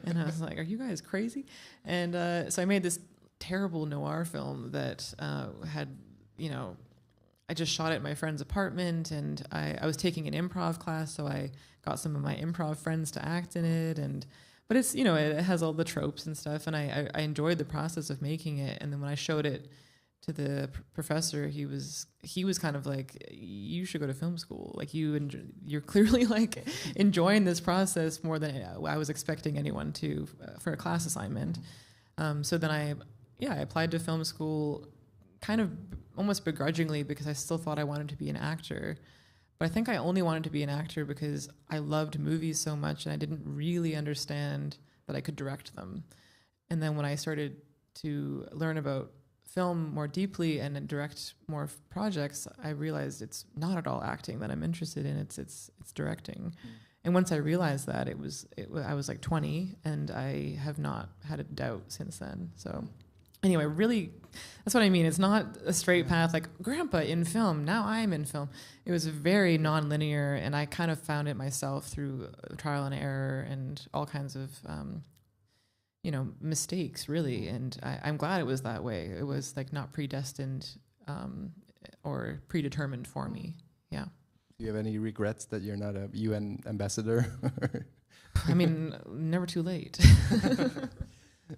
And I was like, are you guys crazy? And so I made this terrible noir film that had, I just shot it at my friend's apartment, and I was taking an improv class, so I got some of my improv friends to act in it. But it's, it has all the tropes and stuff, and I enjoyed the process of making it. And then when I showed it to the professor, he was kind of like, you should go to film school. Like you're clearly like enjoying this process more than I was expecting anyone to for a class assignment. So then I applied to film school kind of almost begrudgingly because I still thought I wanted to be an actor. But I think I only wanted to be an actor because I loved movies so much and I didn't really understand that I could direct them. And then when I started to learn about film more deeply and direct more projects, I realized it's not at all acting that I'm interested in. It's directing. And once I realized that, I was like 20, and I have not had a doubt since then. So anyway, really, that's what I mean. It's not a straight path like grandpa in film, now I'm in film. It was very non-linear, and I kind of found it myself through trial and error and all kinds of mistakes, really. And I'm glad it was that way. It was like not predestined or predetermined for me. Yeah. Do you have any regrets that you're not a UN ambassador? I mean, never too late.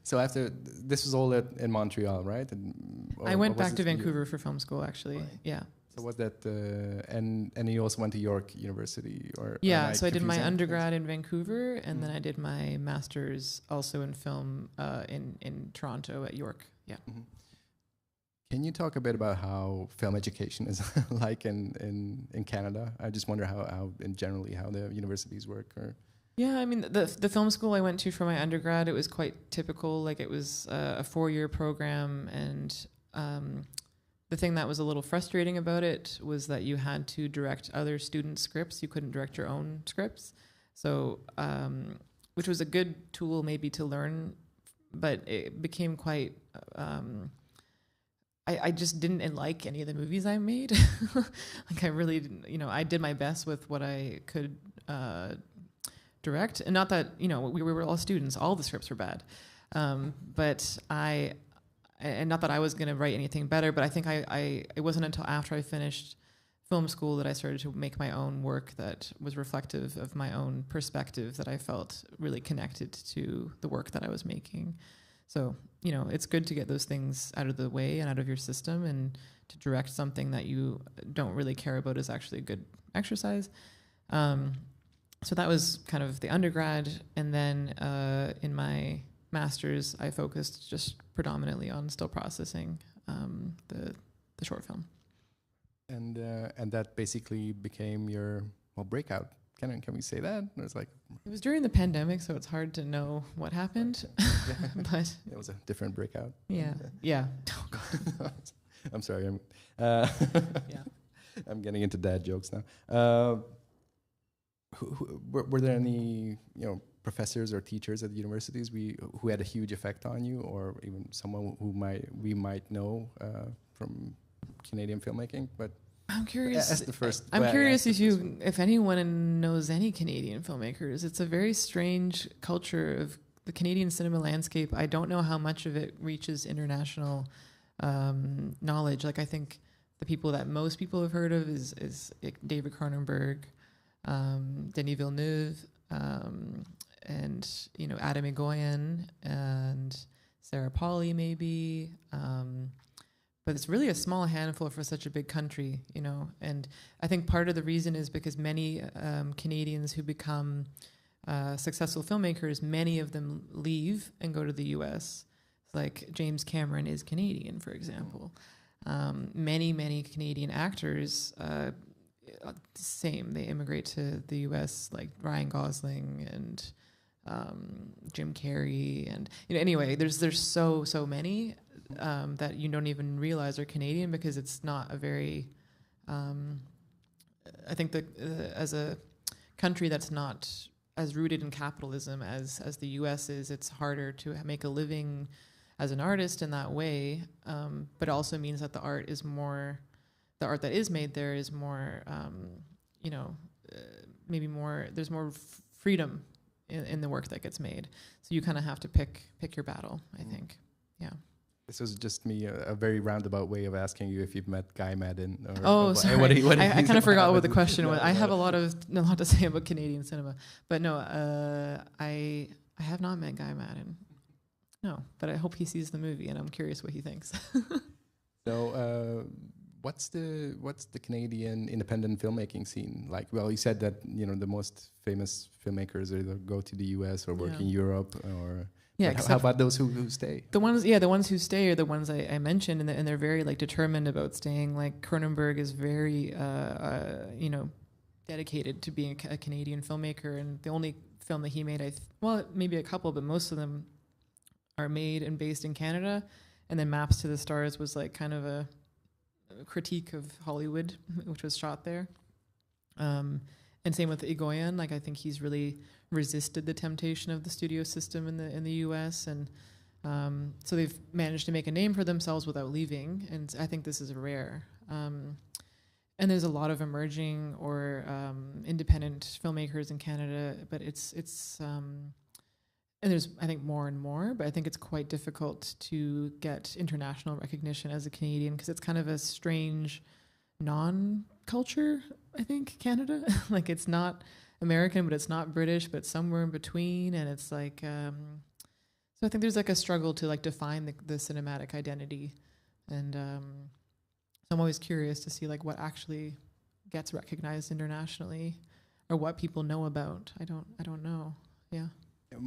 So after this was all in Montreal, right? I went back to Vancouver for film school, actually. Right. Yeah. So was that and you also went to York University, or yeah? So I did my undergrad in Vancouver, and then I did my master's also in film in Toronto at York. Yeah. Mm-hmm. Can you talk a bit about how film education is like in Canada? I just wonder how in generally how the universities work. Or yeah, I mean the film school I went to for my undergrad, it was quite typical. Like it was a 4-year program, and the thing that was a little frustrating about it was that you had to direct other students' scripts. You couldn't direct your own scripts. So, which was a good tool maybe to learn, but it became quite, I just didn't like any of the movies I made. Like I really didn't, I did my best with what I could direct. And not that, we were all students, all the scripts were bad. But and not that I was going to write anything better, but I think it wasn't until after I finished film school that I started to make my own work that was reflective of my own perspective, that I felt really connected to the work that I was making. So, it's good to get those things out of the way and out of your system, and to direct something that you don't really care about is actually a good exercise. So that was kind of the undergrad. And then in my master's, I focused just predominantly on still processing the short film. And that basically became your breakout Can we say that? It was like it was during the pandemic, so it's hard to know what happened. But it was a different breakout. Yeah, yeah. Oh God. I'm sorry. Yeah. I'm getting into dad jokes now. Were there any professors or teachers at the universities who had a huge effect on you, or even someone who we might know from Canadian filmmaking? But I'm curious. That's the first. I'm curious if anyone knows any Canadian filmmakers. It's a very strange culture of the Canadian cinema landscape. I don't know how much of it reaches international knowledge. Like I think the people that most people have heard of is David Cronenberg, Denis Villeneuve, and Adam Egoyan and Sarah Polley maybe. But it's really a small handful for such a big country, And I think part of the reason is because many Canadians who become successful filmmakers, many of them leave and go to the U.S. Like James Cameron is Canadian, for example. Many Canadian actors, same. They immigrate to the U.S. like Ryan Gosling and Jim Carrey, and anyway, there's so many that you don't even realize are Canadian because it's not a very. I think that as a country that's not as rooted in capitalism as the U.S. is, it's harder to make a living as an artist in that way. But it also means that the art that is made there is more, maybe more. There's more freedom in the work that gets made. So you kind of have to pick your battle, I think. Yeah. This was just me, a very roundabout way of asking you if you've met Guy Madden. Sorry. I kind of forgot what the question was. I have a lot to say about Canadian cinema. But no, I have not met Guy Madden. No, but I hope he sees the movie, and I'm curious what he thinks. So, what's the Canadian independent filmmaking scene like? Well, you said that the most famous filmmakers either go to the US or work in Europe, or how about those who stay? The ones who stay are the ones I mentioned, and they're very like determined about staying. Like Cronenberg is very dedicated to being a Canadian filmmaker, and the only film that he made, maybe a couple, but most of them are made and based in Canada. And then Maps to the Stars was like kind of a critique of Hollywood, which was shot there. And same with Egoyan. Like I think he's really resisted the temptation of the studio system in the US, and so they've managed to make a name for themselves without leaving. And I think this is rare. And there's a lot of emerging or independent filmmakers in Canada, but it's and there's, I think, more and more, but I think it's quite difficult to get international recognition as a Canadian because it's kind of a strange non-culture, I think, Canada. Like it's not American, but it's not British, but it's somewhere in between. And it's like, so I think there's like a struggle to like define the cinematic identity. And so I'm always curious to see like what actually gets recognized internationally or what people know about. I don't know. Yeah.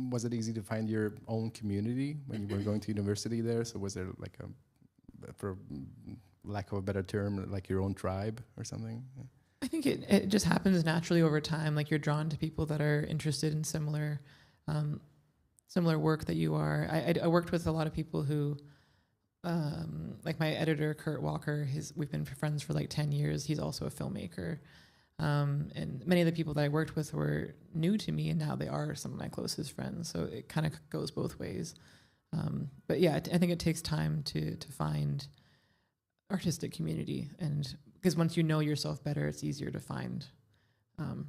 Was it easy to find your own community when you were going to university there? So was there like for lack of a better term, like your own tribe or something? I think it just happens naturally over time. Like you're drawn to people that are interested in similar work that you are. I worked with a lot of people who, like my editor, Kurt Walker, we've been friends for like 10 years. He's also a filmmaker. And many of the people that I worked with were new to me, and now they are some of my closest friends. So it kind of goes both ways. But yeah, I think it takes time to find artistic community, and because once you know yourself better, it's easier to find,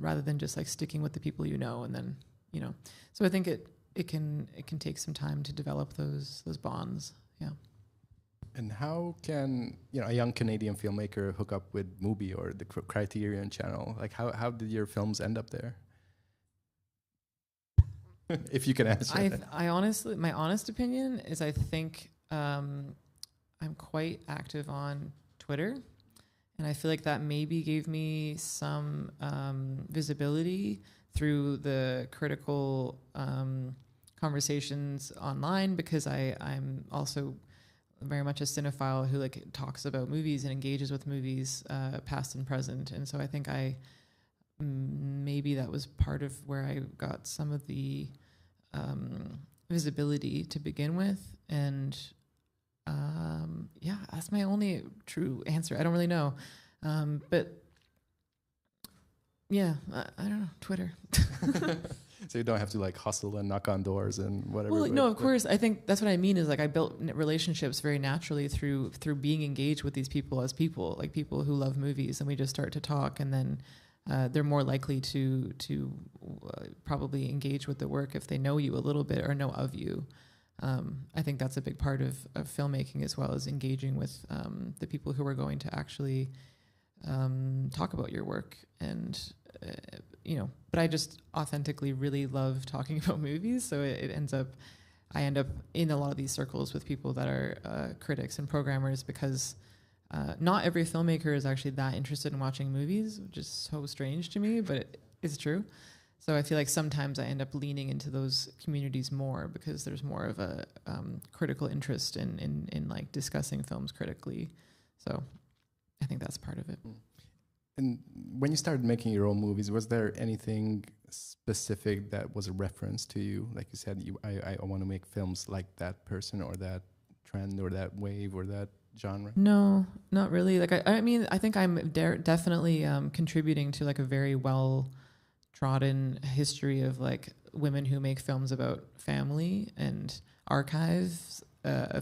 rather than just like sticking with the people you know, and then So I think it can take some time to develop those bonds. Yeah. And how can a young Canadian filmmaker hook up with Mubi or the Criterion channel? Like how did your films end up there? If you can answer. I honestly, my honest opinion is I think I'm quite active on Twitter, and I feel like that maybe gave me some visibility through the critical conversations online, because I'm also very much a cinephile who like talks about movies and engages with movies, past and present. And so I think maybe that was part of where I got some of the visibility to begin with. And yeah, that's my only true answer. I don't really know. But yeah, I don't know, Twitter. So you don't have to like hustle and knock on doors and whatever. Well, no, of course. I think that's what I mean is like I built relationships very naturally through being engaged with these people as people, like people who love movies, and we just start to talk, and then they're more likely to probably engage with the work if they know you a little bit or know of you. I think that's a big part of filmmaking as well, as engaging with the people who are going to actually talk about your work. And but I just authentically really love talking about movies, so I end up in a lot of these circles with people that are critics and programmers, because not every filmmaker is actually that interested in watching movies, which is so strange to me, but it is true. So I feel like sometimes I end up leaning into those communities more because there's more of a critical interest in like discussing films critically. So I think that's part of it. And when you started making your own movies, was there anything specific that was a reference to you? Like you said, I want to make films like that person or that trend or that wave or that genre? No, not really. Like I mean, I think I'm definitely contributing to like a very well-trodden history of like women who make films about family and archives,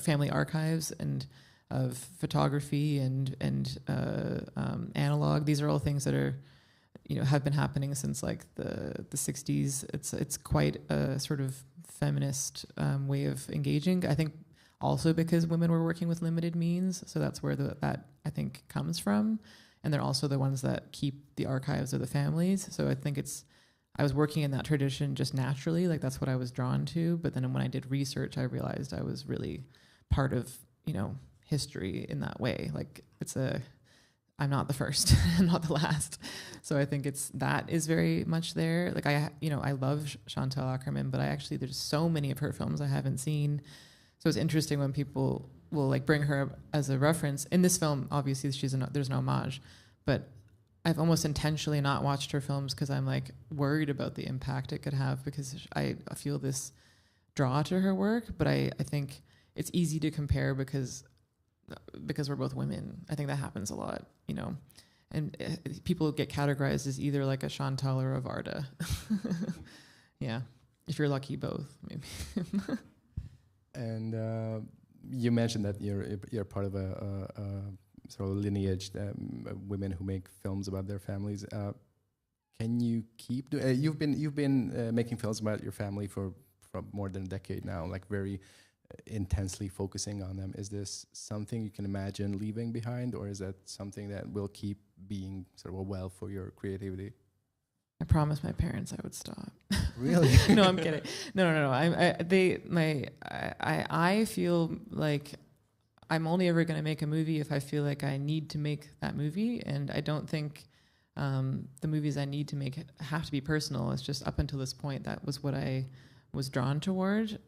family archives, and of photography and analog. These are all things that are, have been happening since like the 60s. It's quite a sort of feminist way of engaging. I think also because women were working with limited means, so that's where that I think comes from. And they're also the ones that keep the archives of the families. So I think I was working in that tradition just naturally, like that's what I was drawn to. But then when I did research, I realized I was really part of, history in that way. Like I'm not the first, I'm not the last. So I think that is very much there. Like I love Chantal Akerman, but there's so many of her films I haven't seen. So it's interesting when people will like bring her as a reference. In this film, obviously there's an homage, but I've almost intentionally not watched her films because I'm like worried about the impact it could have, because I feel this draw to her work. But I think it's easy to compare because we're both women. I think that happens a lot, and people get categorized as either like a Chantal or a Varda. Yeah, if you're lucky, both maybe. And you mentioned that you're part of a sort of lineage, women who make films about their families. Can you keep doing? You've been making films about your family for more than a decade now, like very intensely focusing on them. Is this something you can imagine leaving behind, or is that something that will keep being sort of a well for your creativity? I promised my parents I would stop. Really? No, I'm kidding. No. I feel like I'm only ever going to make a movie if I feel like I need to make that movie, and I don't think the movies I need to make have to be personal. It's just up until this point that was what I was drawn toward.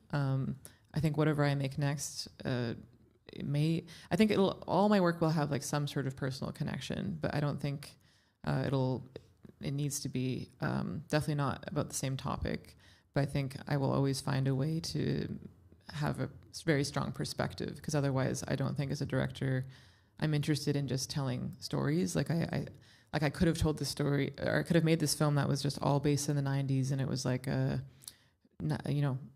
I think whatever I make next, all my work will have like some sort of personal connection, but I don't think it needs to be definitely not about the same topic. But I think I will always find a way to have a very strong perspective, because otherwise I don't think as a director I'm interested in just telling stories. Like I could have told this story, or I could have made this film that was just all based in the 90s, and it was like a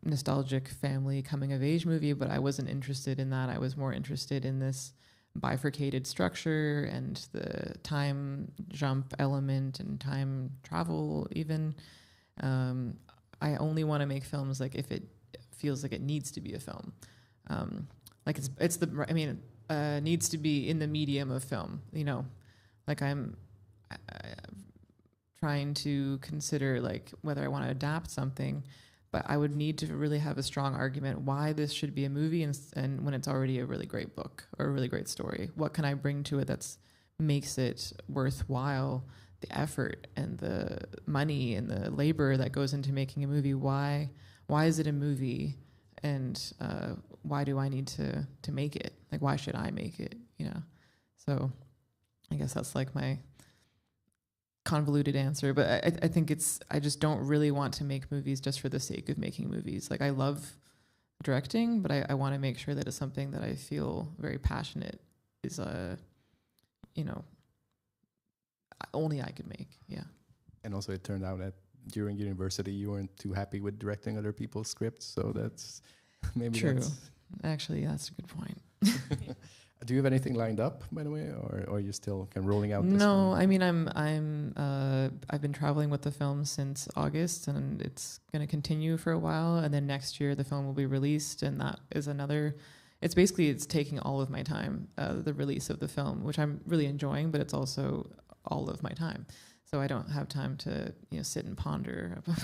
nostalgic family coming of age movie, but I wasn't interested in that. I was more interested in this bifurcated structure and the time jump element and time travel even. I only want to make films like if it feels like it needs to be a film. Like needs to be in the medium of film, like I'm trying to consider like whether I want to adapt something, but I would need to really have a strong argument why this should be a movie, and when it's already a really great book or a really great story, what can I bring to it that makes it worthwhile, the effort and the money and the labor that goes into making a movie? Why is it a movie, and why do I need to make it? Like, why should I make it? So I guess that's like my convoluted answer, but I think I just don't really want to make movies just for the sake of making movies. Like I love directing, but I want to make sure that it's something that I feel very passionate is only I could make. Yeah. And also it turned out that during university you weren't too happy with directing other people's scripts, so that's maybe true. Actually, that's a good point. Do you have anything lined up, by the way, or are you still kind of rolling out this No, one? I mean I've been traveling with the film since August, and it's going to continue for a while, and then next year the film will be released, and that is another. It's taking all of my time, the release of the film, which I'm really enjoying, but it's also all of my time, so I don't have time to sit and ponder about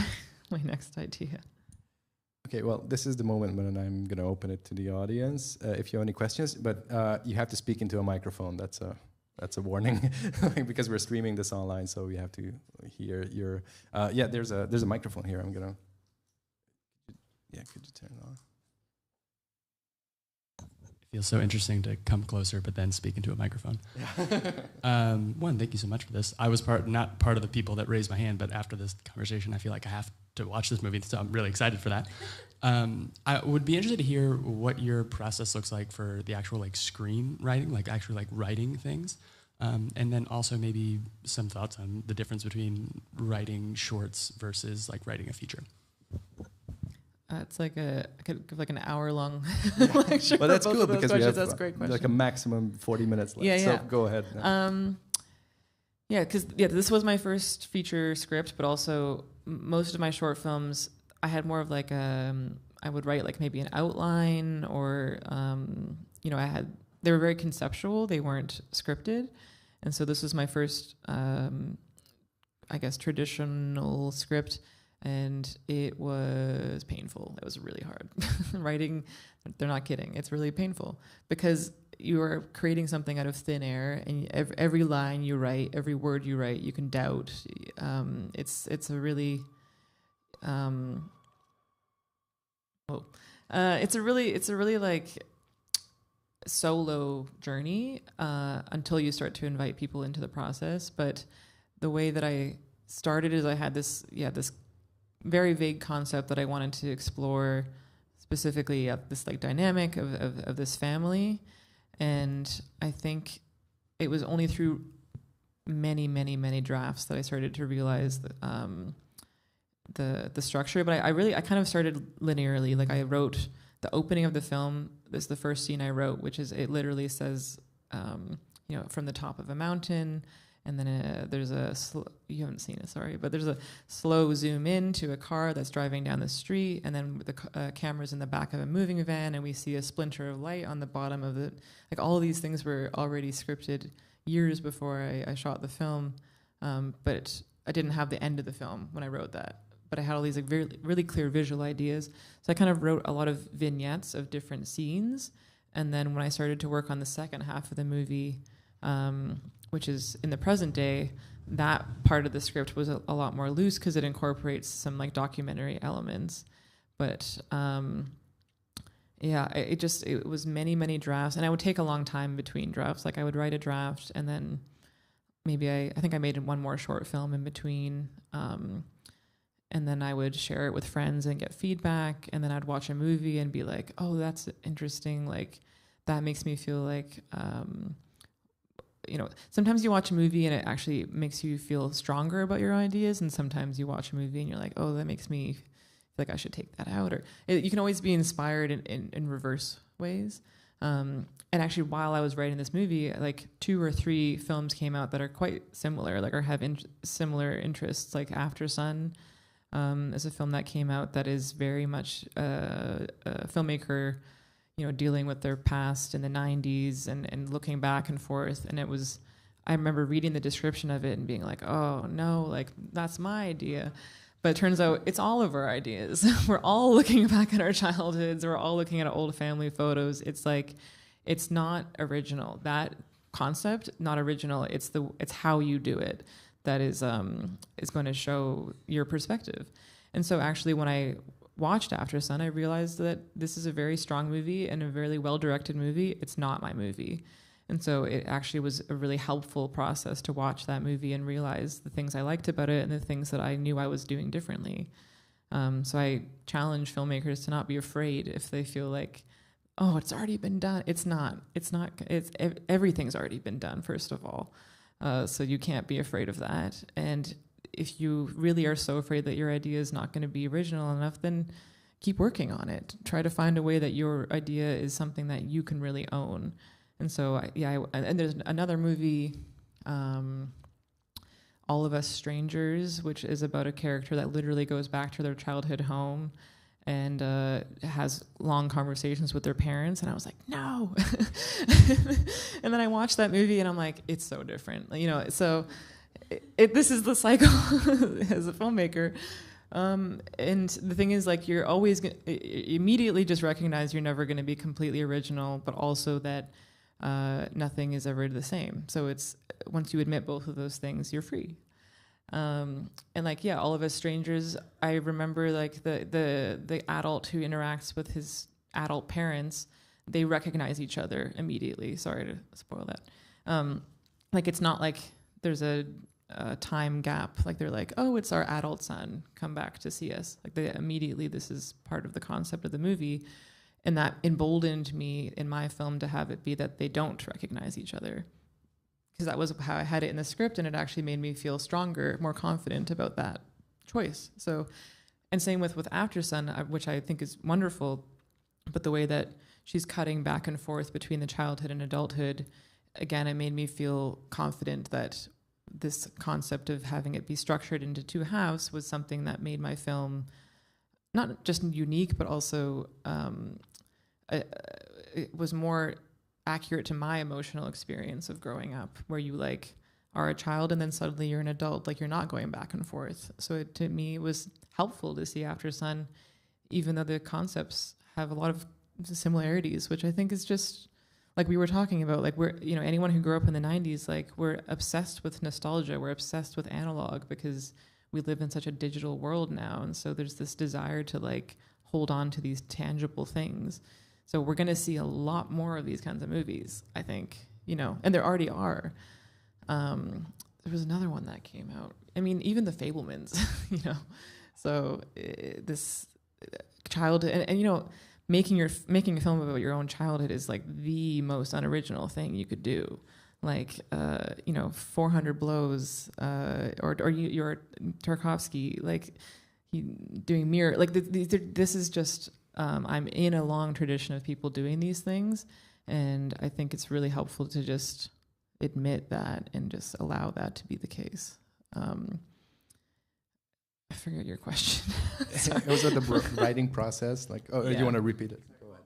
my next idea. Okay, well, this is the moment when I'm going to open it to the audience. If you have any questions, but you have to speak into a microphone. That's a warning, because we're streaming this online, so we have to hear your. There's a microphone here. I'm gonna. Yeah, could you turn it on? It feels so interesting to come closer, but then speak into a microphone. Yeah. One, thank you so much for this. I was not part of the people that raised my hand, but after this conversation, I feel like I have to watch this movie, so I'm really excited for that. I would be interested to hear what your process looks like for the actual screenwriting, actually writing things, and then also maybe some thoughts on the difference between writing shorts versus writing a feature. It's I could give an hour-long lecture. Well, that's cool because we have that's a great question. a maximum 40 minutes left. Yeah. So go ahead. Because this was my first feature script, but also most of my short films, I had more of I would write maybe an outline, or they were very conceptual. They weren't scripted, and so this was my first, traditional script. And it was painful. It was really hard. Writing, they're not kidding. It's really painful because you are creating something out of thin air, and every line you write, every word you write, you can doubt. It's a really, it's a really solo journey until you start to invite people into the process. But the way that I started is I had this very vague concept that I wanted to explore, specifically this dynamic of this family. And I think it was only through many drafts that I started to realize that, the structure. But I kind of started linearly. I wrote the opening of the film. This is the first scene I wrote, which is, it literally says, from the top of a mountain. And then there's you haven't seen it, sorry, but there's a slow zoom in to a car that's driving down the street, and then the camera's in the back of a moving van, and we see a splinter of light on the bottom of it. All of these things were already scripted years before I shot the film, but I didn't have the end of the film when I wrote that. But I had all these really clear visual ideas, so I kind of wrote a lot of vignettes of different scenes, and then when I started to work on the second half of the movie, which is in the present day, that part of the script was a lot more loose because it incorporates some documentary elements. But it was many drafts, and I would take a long time between drafts. I would write a draft, and then maybe I think I made one more short film in between, and then I would share it with friends and get feedback, and then I'd watch a movie and be like, oh, that's interesting. That makes me feel sometimes you watch a movie and it actually makes you feel stronger about your ideas, and sometimes you watch a movie and you're like, oh, that makes me feel like I should take that out. Or you can always be inspired in reverse ways. And actually, while I was writing this movie, 2 or 3 films came out that are quite similar, or have similar interests. After Sun is a film that came out that is very much a filmmaker dealing with their past in the 90s and looking back and forth. And I remember reading the description of it and being like, oh no, that's my idea. But it turns out it's all of our ideas. We're all looking back at our childhoods. We're all looking at old family photos. It's it's not original. That concept, not original. It's how you do it that is going to show your perspective. And so actually when I watched After Sun, I realized that this is a very strong movie and a very well-directed movie. It's not my movie. And so it actually was a really helpful process to watch that movie and realize the things I liked about it and the things that I knew I was doing differently. So I challenge filmmakers to not be afraid if they feel like, oh, it's already been done. It's not. Everything's already been done, first of all. So you can't be afraid of that. And if you really are so afraid that your idea is not going to be original enough, then keep working on it. Try to find a way that your idea is something that you can really own. And so, and there's another movie, All of Us Strangers, which is about a character that literally goes back to their childhood home and has long conversations with their parents. And I was like, no. And then I watched that movie and I'm like, it's so different. You know, so this is the cycle as a filmmaker. And the thing is, like, you're always immediately just recognize you're never going to be completely original, but also that nothing is ever the same. So it's once you admit both of those things, you're free. And like, yeah, All of Us Strangers, I remember like the adult who interacts with his adult parents, they recognize each other immediately. Sorry to spoil that. Like, it's not like there's a time gap. Like, they're like, oh, it's our adult son, come back to see us. Like, they immediately, this is part of the concept of the movie. And that emboldened me in my film to have it be that they don't recognize each other. Because that was how I had it in the script, and it actually made me feel stronger, more confident about that choice. So, and same with After Sun, which I think is wonderful, but the way that she's cutting back and forth between the childhood and adulthood, again, it made me feel confident that this concept of having it be structured into two halves was something that made my film not just unique, but also it was more accurate to my emotional experience of growing up, where you like are a child and then suddenly you're an adult, like you're not going back and forth. So to me, it was helpful to see After Sun, even though the concepts have a lot of similarities, which I think is just like we were talking about, like we're, you know, anyone who grew up in the 90s, like we're obsessed with nostalgia, we're obsessed with analog because we live in such a digital world now. And so there's this desire to like hold on to these tangible things. So we're going to see a lot more of these kinds of movies, I think, you know, and there already are. There was another one that came out. I mean, even The Fabelmans, you know. So this childhood, and you know, making a film about your own childhood is like the most unoriginal thing you could do. Like, you know, 400 Blows, or you're Tarkovsky, like doing Mirror. Like this is just. I'm in a long tradition of people doing these things, and I think it's really helpful to just admit that and just allow that to be the case. I forget your question. Was that the writing process? Like, oh, yeah. You want to repeat it? Go ahead.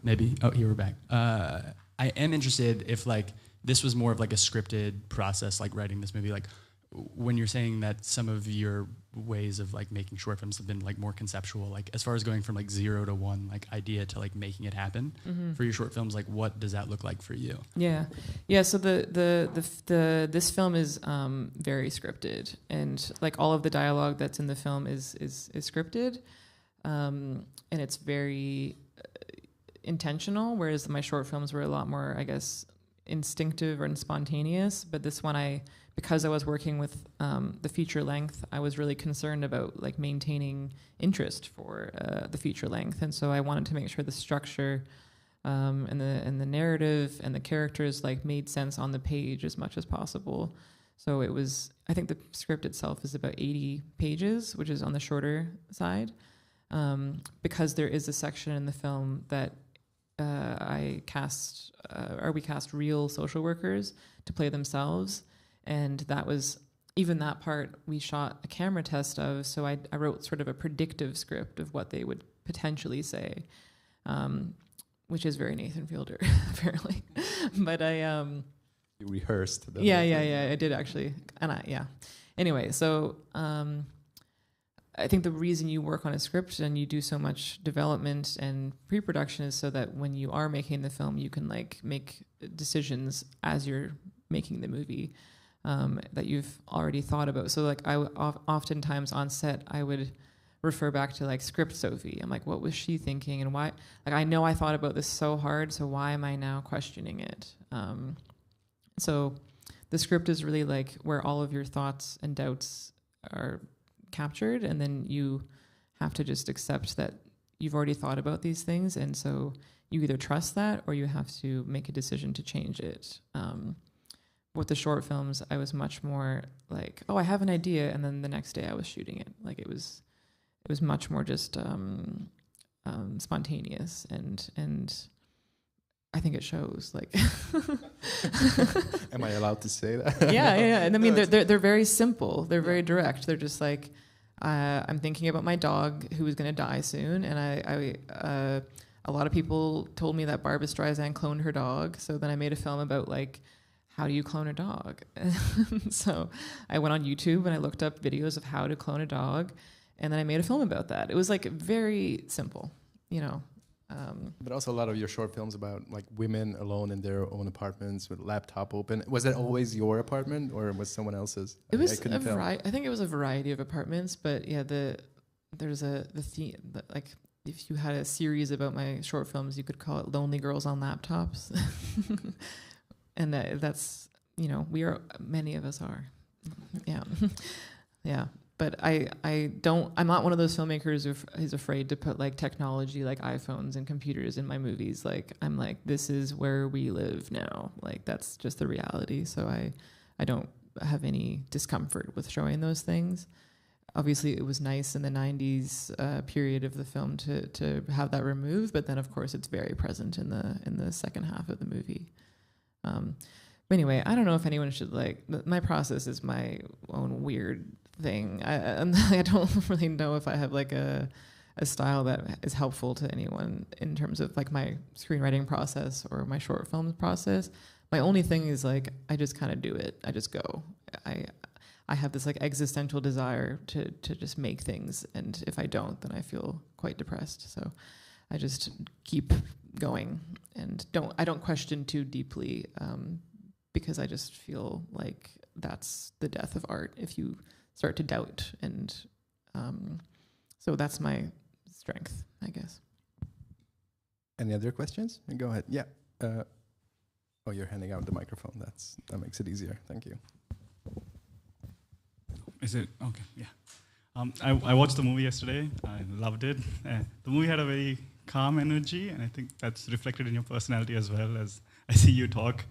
Maybe. Oh, you were back. I am interested if like this was more of like a scripted process, like writing this movie, like when you're saying that some of your ways of like making short films have been like more conceptual, like as far as going from like 0 to 1 like idea to like making it happen for your short films, like what does that look like for you? Yeah. So this film is very scripted, and like all of the dialogue that's in the film is scripted, and it's very intentional. Whereas my short films were a lot more, I guess, instinctive and spontaneous. But this one, because I was working with the feature length, I was really concerned about like maintaining interest for the feature length, and so I wanted to make sure the structure and the narrative and the characters like made sense on the page as much as possible. So it was, I think the script itself is about 80 pages, which is on the shorter side, because there is a section in the film that we cast real social workers to play themselves. And that was, even that part, we shot a camera test of, so I wrote sort of a predictive script of what they would potentially say, which is very Nathan Fielder, apparently. But you rehearsed. Yeah, I did actually. Anyway, so I think the reason you work on a script and you do so much development and pre-production is so that when you are making the film, you can like make decisions as you're making the movie. That you've already thought about. So like oftentimes on set, I would refer back to like script Sophy. I'm like, what was she thinking and why? Like, I know I thought about this so hard, so why am I now questioning it? So the script is really like where all of your thoughts and doubts are captured, and then you have to just accept that you've already thought about these things, and so you either trust that or you have to make a decision to change it. With the short films, I was much more like, oh, I have an idea, and then the next day I was shooting it. Like it was much more just spontaneous, and I think it shows. Like, am I allowed to say that? Yeah. And I mean, they're very simple. They're very direct. They're just like, I'm thinking about my dog who is going to die soon, and I a lot of people told me that Barbra Streisand cloned her dog. So then I made a film about like, how do you clone a dog? So I went on YouTube and I looked up videos of how to clone a dog, and then I made a film about that. It was like very simple, you know. But also a lot of your short films about like women alone in their own apartments with laptop open. Was it always your apartment or was someone else's? It was a variety. I think it was a variety of apartments, but yeah, there's the theme. Like if you had a series about my short films, you could call it "Lonely Girls on Laptops," and that's, you know, many of us are, yeah, yeah. But I'm not one of those filmmakers who's afraid to put like technology like iPhones and computers in my movies. Like, I'm like, this is where we live now. Like, that's just the reality. So I don't have any discomfort with showing those things. Obviously, it was nice in the 90s period of the film to have that removed. But then, of course, it's very present in the second half of the movie. But anyway, I don't know if anyone should like, my process is my own weird thing. I don't really know if I have like a style that is helpful to anyone in terms of like my screenwriting process or my short films process. My only thing is like, I just kind of do it. I just go. I have this like existential desire to just make things, and if I don't, then I feel quite depressed. So I just keep going and I don't question too deeply, because I just feel like that's the death of art if you start to doubt, and so that's my strength, I guess. Any other questions? Go ahead. Yeah. Oh, you're handing out the microphone. That makes it easier. Thank you. Is it okay? Yeah. I watched the movie yesterday. I loved it. The movie had a very calm energy, and I think that's reflected in your personality as well, as I see you talk.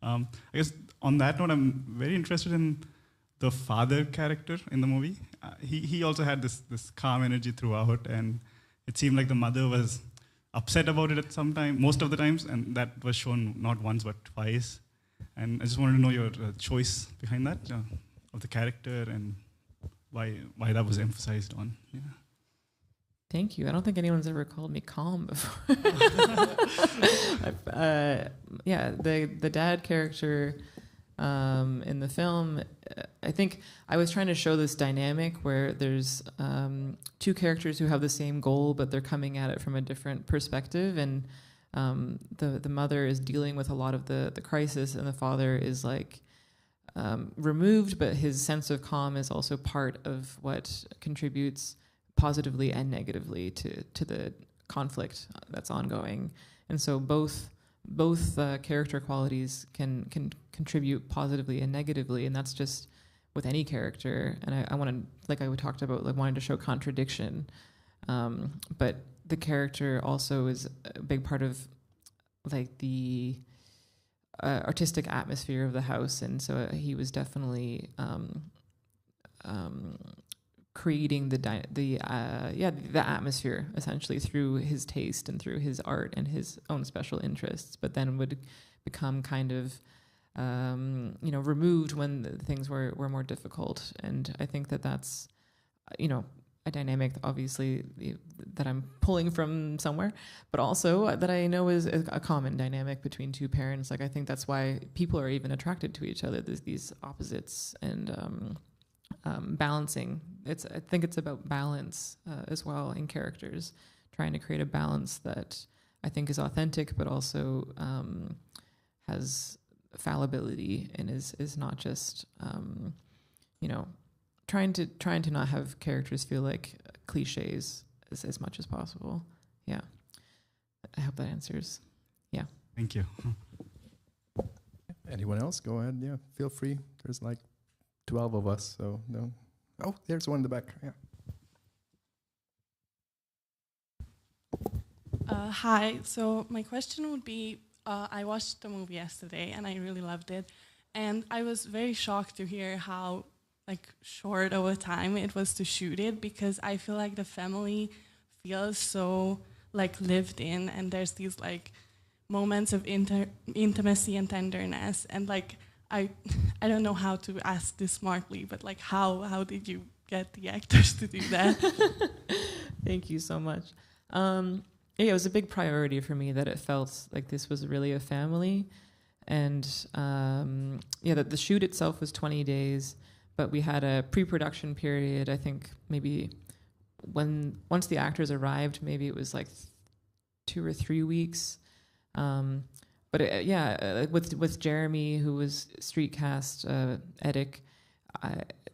I guess on that note, I'm very interested in the father character in the movie. He also had this calm energy throughout, and it seemed like the mother was upset about it at some time, most of the times, and that was shown not once but twice. And I just wanted to know your choice behind that, of the character, and why that was emphasized on. Yeah. Thank you. I don't think anyone's ever called me calm before. Yeah, the dad character in the film, I think I was trying to show this dynamic where there's two characters who have the same goal, but they're coming at it from a different perspective. And the mother is dealing with a lot of the crisis, and the father is like removed, but his sense of calm is also part of what contributes positively and negatively to the conflict that's ongoing. And so both character qualities can contribute positively and negatively, and that's just with any character. And I want to, like I talked about, like wanting to show contradiction, but the character also is a big part of like the artistic atmosphere of the house, and so he was definitely creating the atmosphere essentially through his taste and through his art and his own special interests, but then would become kind of removed when things were more difficult. And I think that's a dynamic obviously that I'm pulling from somewhere, but also that I know is a common dynamic between two parents. Like, I think that's why people are even attracted to each other. There's these opposites, and balancing. I think it's about balance as well in characters, trying to create a balance that I think is authentic, but also has fallibility and is not just trying to not have characters feel like cliches as much as possible. Yeah. I hope that answers. Yeah. Thank you. Anyone else? Go ahead. Yeah, feel free. There's like 12 of us, so no. Oh, there's one in the back. Yeah. Hi. So my question would be, I watched the movie yesterday and I really loved it. And I was very shocked to hear how short of a time it was to shoot it, because I feel like the family feels so lived in, and there's these moments of intimacy and tenderness, and I don't know how to ask this smartly, but how did you get the actors to do that? Thank you so much. Yeah, it was a big priority for me that it felt like this was really a family, and that the shoot itself was 20 days, but we had a pre-production period. I think maybe once the actors arrived, maybe it was 2 or 3 weeks. But with Jeremy, who was street cast Edic,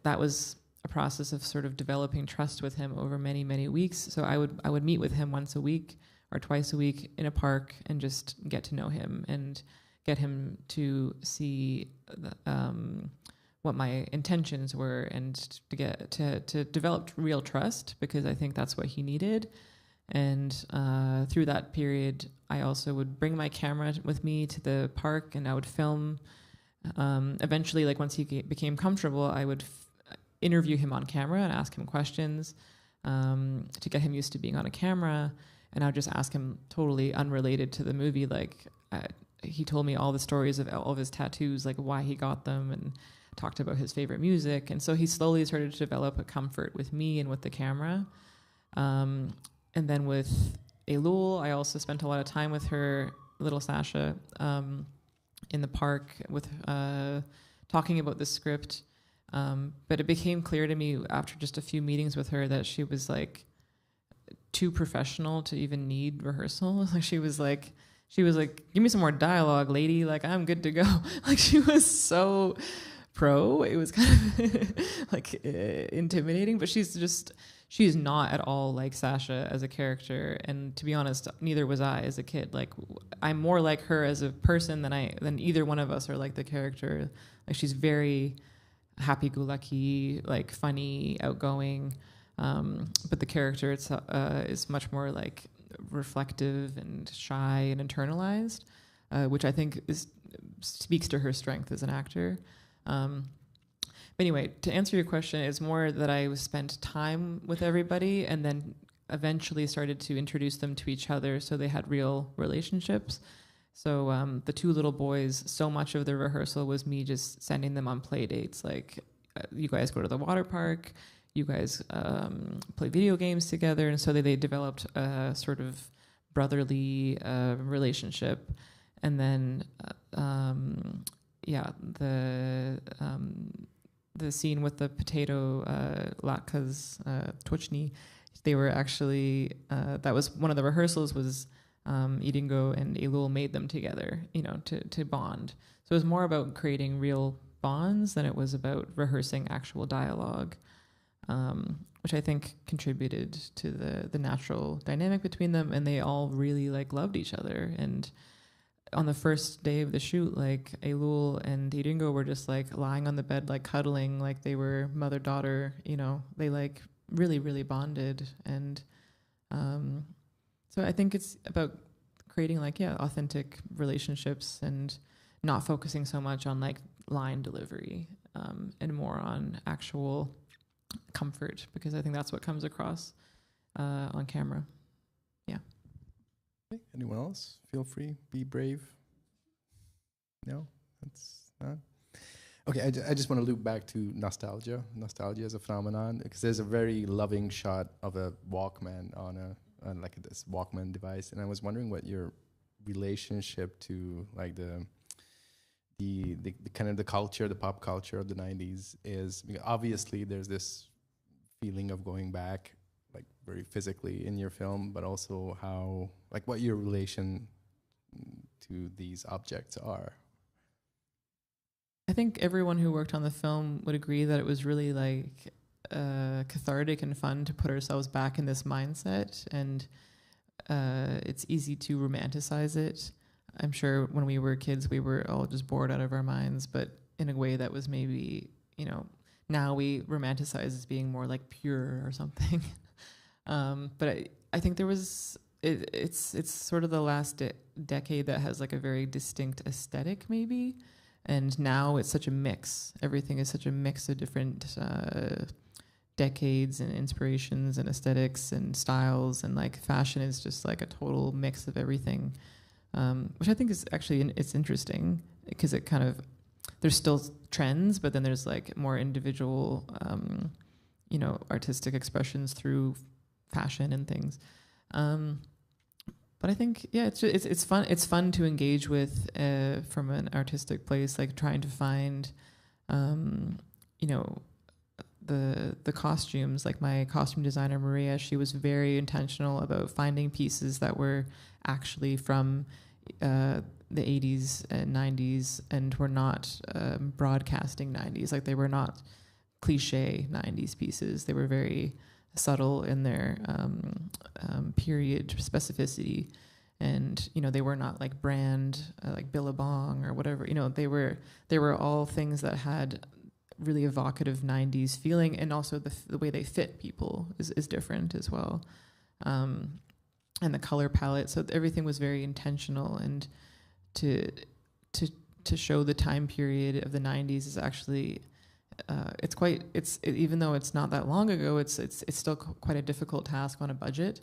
that was a process of sort of developing trust with him over many, many weeks. So I would meet with him once a week or twice a week in a park and just get to know him and get him to see what my intentions were, and to get to develop real trust, because I think that's what he needed. And through that period, I also would bring my camera with me to the park, and I would film. Eventually, once he became comfortable, I would interview him on camera and ask him questions to get him used to being on a camera. And I would just ask him totally unrelated to the movie. He told me all the stories of all of his tattoos, why he got them, and talked about his favorite music. And so he slowly started to develop a comfort with me and with the camera. And then with Elul, I also spent a lot of time with her, little Sasha, in the park with talking about the script. But it became clear to me after just a few meetings with her that she was too professional to even need rehearsal. She was like, give me some more dialogue, lady. I'm good to go. She was so pro. It was kind of intimidating, but she's not at all like Sasha as a character. And to be honest, neither was I as a kid. I'm more like her as a person than either one of us are like the character. She's very happy-go-lucky, funny, outgoing. But the character is much more reflective and shy and internalized, which I think speaks to her strength as an actor. But anyway, to answer your question, it's more that I spent time with everybody and then eventually started to introduce them to each other so they had real relationships. So the two little boys, so much of the rehearsal was me just sending them on play dates. You guys go to the water park, you guys play video games together. And so they developed a sort of brotherly relationship. And then the scene with the potato latkes, tochnyi, they were actually, that was one of the rehearsals was Idingo and Elul made them together, to bond. So it was more about creating real bonds than it was about rehearsing actual dialogue, which I think contributed to the natural dynamic between them. And they all really loved each other. And on the first day of the shoot, Elul and Idingo were just lying on the bed, cuddling, they were mother-daughter, they really, really bonded. And so I think it's about creating authentic relationships and not focusing so much on line delivery, and more on actual comfort, because I think that's what comes across on camera. Yeah. Okay. Anyone else? Feel free. Be brave. No, that's not. Okay, I just want to loop back to nostalgia. Nostalgia as a phenomenon, because there's a very loving shot of a Walkman on this Walkman device, and I was wondering what your relationship to the kind of the culture, the pop culture of the 90s is. Because obviously, there's this feeling of going back, very physically in your film, but also how, what your relation to these objects are. I think everyone who worked on the film would agree that it was really cathartic and fun to put ourselves back in this mindset, and it's easy to romanticize it. I'm sure when we were kids, we were all just bored out of our minds, but in a way that was maybe, now we romanticize as being more like pure or something. But I think there was, it's sort of the last decade that has like a very distinct aesthetic maybe. And now it's such a mix. Everything is such a mix of different decades and inspirations and aesthetics and styles. And like fashion is just like a total mix of everything, which I think is actually, it's interesting because it kind of, there's still trends, but then there's like more individual, artistic expressions through fashion and things. But I think, yeah, it's fun. It's fun to engage with from an artistic place, like trying to find, the costumes. Like my costume designer Maria, she was very intentional about finding pieces that were actually from the 80s and 90s and were not broadcasting 90s. Like they were not cliche 90s pieces. They were very subtle in their period specificity, and they were not like brand like Billabong or whatever. They were all things that had really evocative 90s feeling, and also the way they fit people is different as well, and the color palette. So everything was very intentional, and to show the time period of the 90s is actually. Even though it's not that long ago, it's still quite a difficult task on a budget,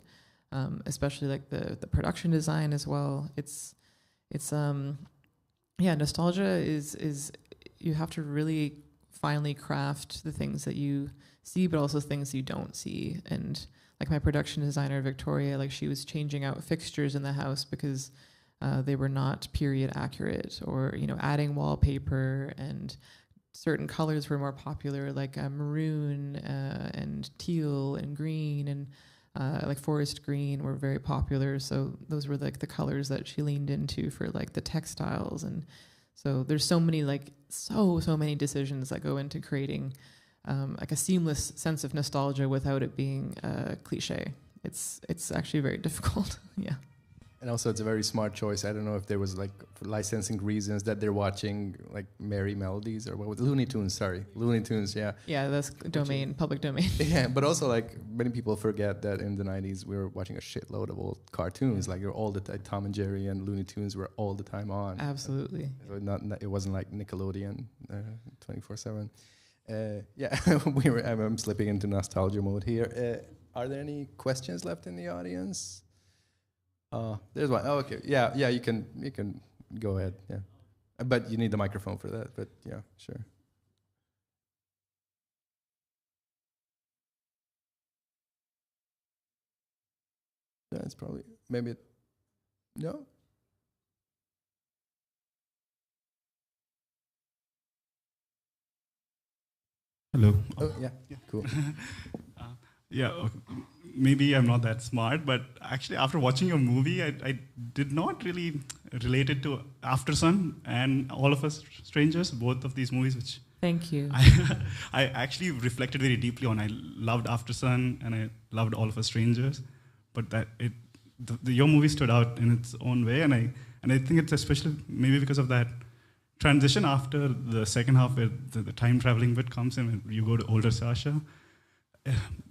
especially like the production design as well. Nostalgia is you have to really finely craft the things that you see, but also things you don't see. And like my production designer Victoria, like she was changing out fixtures in the house because they were not period accurate, or adding wallpaper, and certain colors were more popular, like maroon and teal and green, and like forest green were very popular. So those were like the colors that she leaned into for like the textiles. And so there's so many like so many decisions that go into creating like a seamless sense of nostalgia without it being cliche. It's actually very difficult. Yeah. And also, it's a very smart choice. I don't know if there was like for licensing reasons that they're watching like Merry Melodies or what was Looney Tunes. Sorry, Looney Tunes. Yeah. Yeah, that's public domain. Yeah, but also like many people forget that in the 90s we were watching a shitload of old cartoons. Like you're all the time, Tom and Jerry and Looney Tunes were all the time on. Absolutely. So it wasn't like Nickelodeon 24/7. Yeah, I'm slipping into nostalgia mode here. Are there any questions left in the audience? There's one. Oh, okay. Yeah. You can go ahead. Yeah, but you need the microphone for that. But yeah, sure. That's probably no. Hello. Oh yeah. Cool. Maybe I'm not that smart, but actually after watching your movie, I did not really relate it to After Sun and All of Us Strangers, both of these movies, which Thank you. I actually reflected very deeply on. I loved After Sun and I loved All of Us Strangers, but your movie stood out in its own way, and I think it's especially maybe because of that transition after the second half where the time traveling bit comes in, when you go to older Sasha.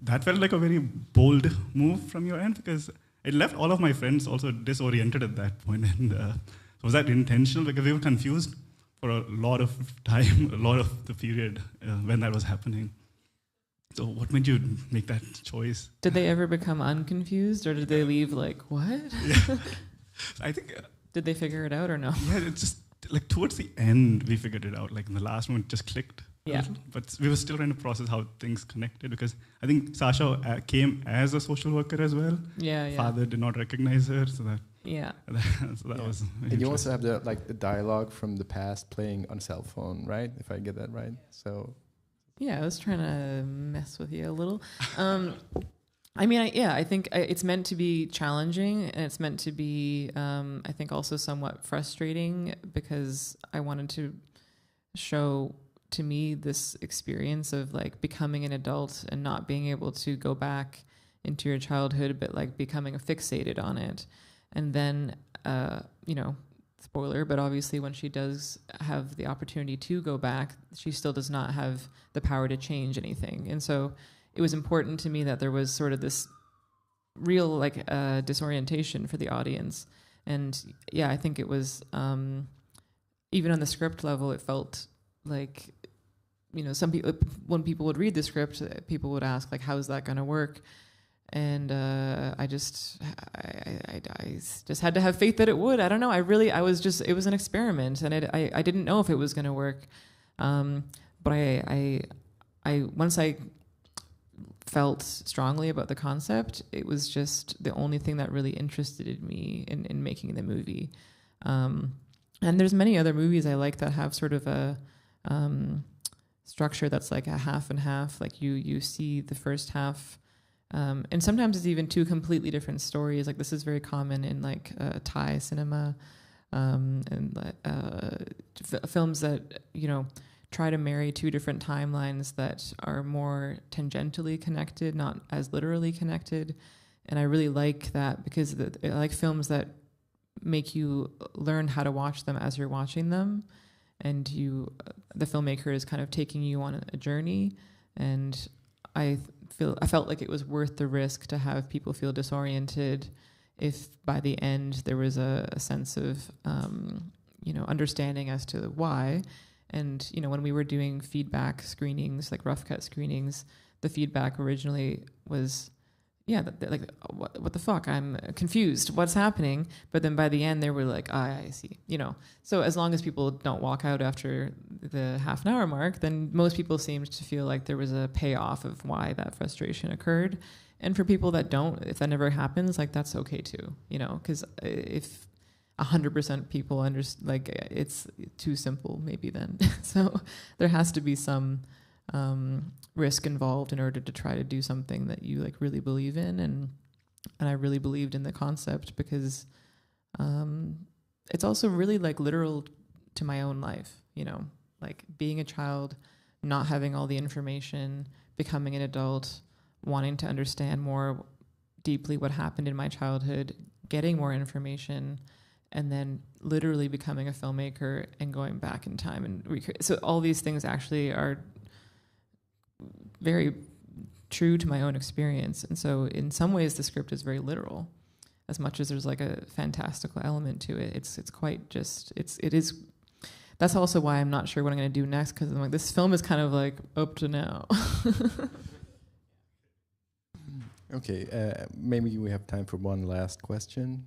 That felt like a very bold move from your end, because it left all of my friends also disoriented at that point. And was that intentional? Because we were confused for a lot of time, a lot of the period when that was happening. So what made you make that choice? Did they ever become unconfused, or did they leave like, what? Yeah. I think... did they figure it out or no? Yeah, it's just like towards the end we figured it out. Like in the last one, it just clicked. Yeah. But we were still trying to process how things connected, because I think Sasha came as a social worker as well. Yeah. Father did not recognize her, so that. Yeah. So that was. And you also have the dialogue from the past playing on a cell phone, right? If I get that right. So. Yeah, I was trying to mess with you a little. I think it's meant to be challenging, and it's meant to be, I think, also somewhat frustrating, because I wanted to show to me, this experience of like becoming an adult and not being able to go back into your childhood, but like becoming fixated on it. And then, you know, spoiler, but obviously when she does have the opportunity to go back, she still does not have the power to change anything. And so it was important to me that there was sort of this real like disorientation for the audience. And yeah, I think it was, even on the script level, it felt like, you know, some people, when people would read the script, people would ask like, how is that going to work? And I just had to have faith that it would. I don't know. it was an experiment, and I didn't know if it was going to work. But I once I felt strongly about the concept, it was just the only thing that really interested me in making the movie. And there's many other movies I like that have sort of a structure that's like a half and half. Like you see the first half, and sometimes it's even two completely different stories. Like this is very common in like Thai cinema, and films that, you know, try to marry two different timelines that are more tangentially connected, not as literally connected. And I really like that because I like films that make you learn how to watch them as you're watching them, and the filmmaker is kind of taking you on a journey. And I felt like it was worth the risk to have people feel disoriented if by the end there was a sense of you know, understanding as to why. And you know, when we were doing feedback screenings, like rough cut screenings, the feedback originally was, yeah, like, what the fuck? I'm confused. What's happening? But then by the end, they were like, I see. You know. So as long as people don't walk out after the half an hour mark, then most people seemed to feel like there was a payoff of why that frustration occurred. And for people that don't, if that never happens, like that's okay too. You know, because if 100% people understand, like it's too simple, maybe then. So there has to be some risk involved in order to try to do something that you like really believe in, and I really believed in the concept because it's also really like literal to my own life, you know, like being a child, not having all the information, becoming an adult, wanting to understand more deeply what happened in my childhood, getting more information, and then literally becoming a filmmaker and going back in time and recreate. So all these things actually are very true to my own experience. And so in some ways the script is very literal, as much as there's like a fantastical element to it. It's quite just, it is, that's also why I'm not sure what I'm going to do next, because I'm like, this film is kind of like up to now. Okay, maybe we have time for one last question.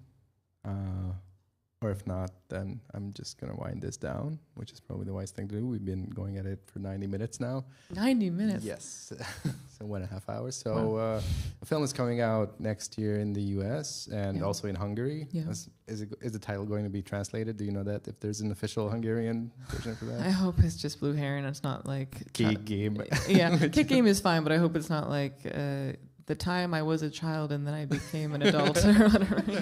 Or if not, then I'm just going to wind this down, which is probably the wise thing to do. We've been going at it for 90 minutes now. 90 minutes? Yes. So 1.5 hours. So wow. The film is coming out next year in the US and also in Hungary. Yeah. Is the title going to be translated? Do you know that, if there's an official Hungarian version for that? I hope it's just Blue Heron. It's not like... Kid Game. Yeah, Kid Game is fine, but I hope it's not like... the time I was a child and then I became an adult or whatever. You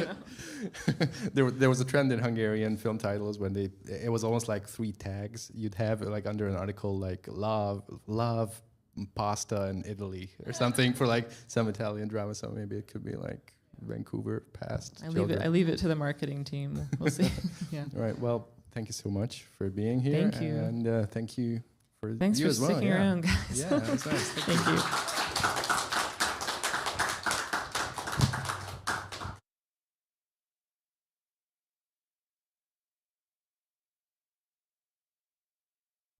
know? There was a trend in Hungarian film titles when it was almost like 3 tags. You'd have like under an article like love, pasta in Italy or something for like some Italian drama. So maybe it could be like Vancouver past. I leave it to the marketing team. We'll see. Yeah. All right. Well, thank you so much for being here. Thank you. And thank you for Thanks you for as well. sticking around, guys. Yeah, that was nice. Thank you.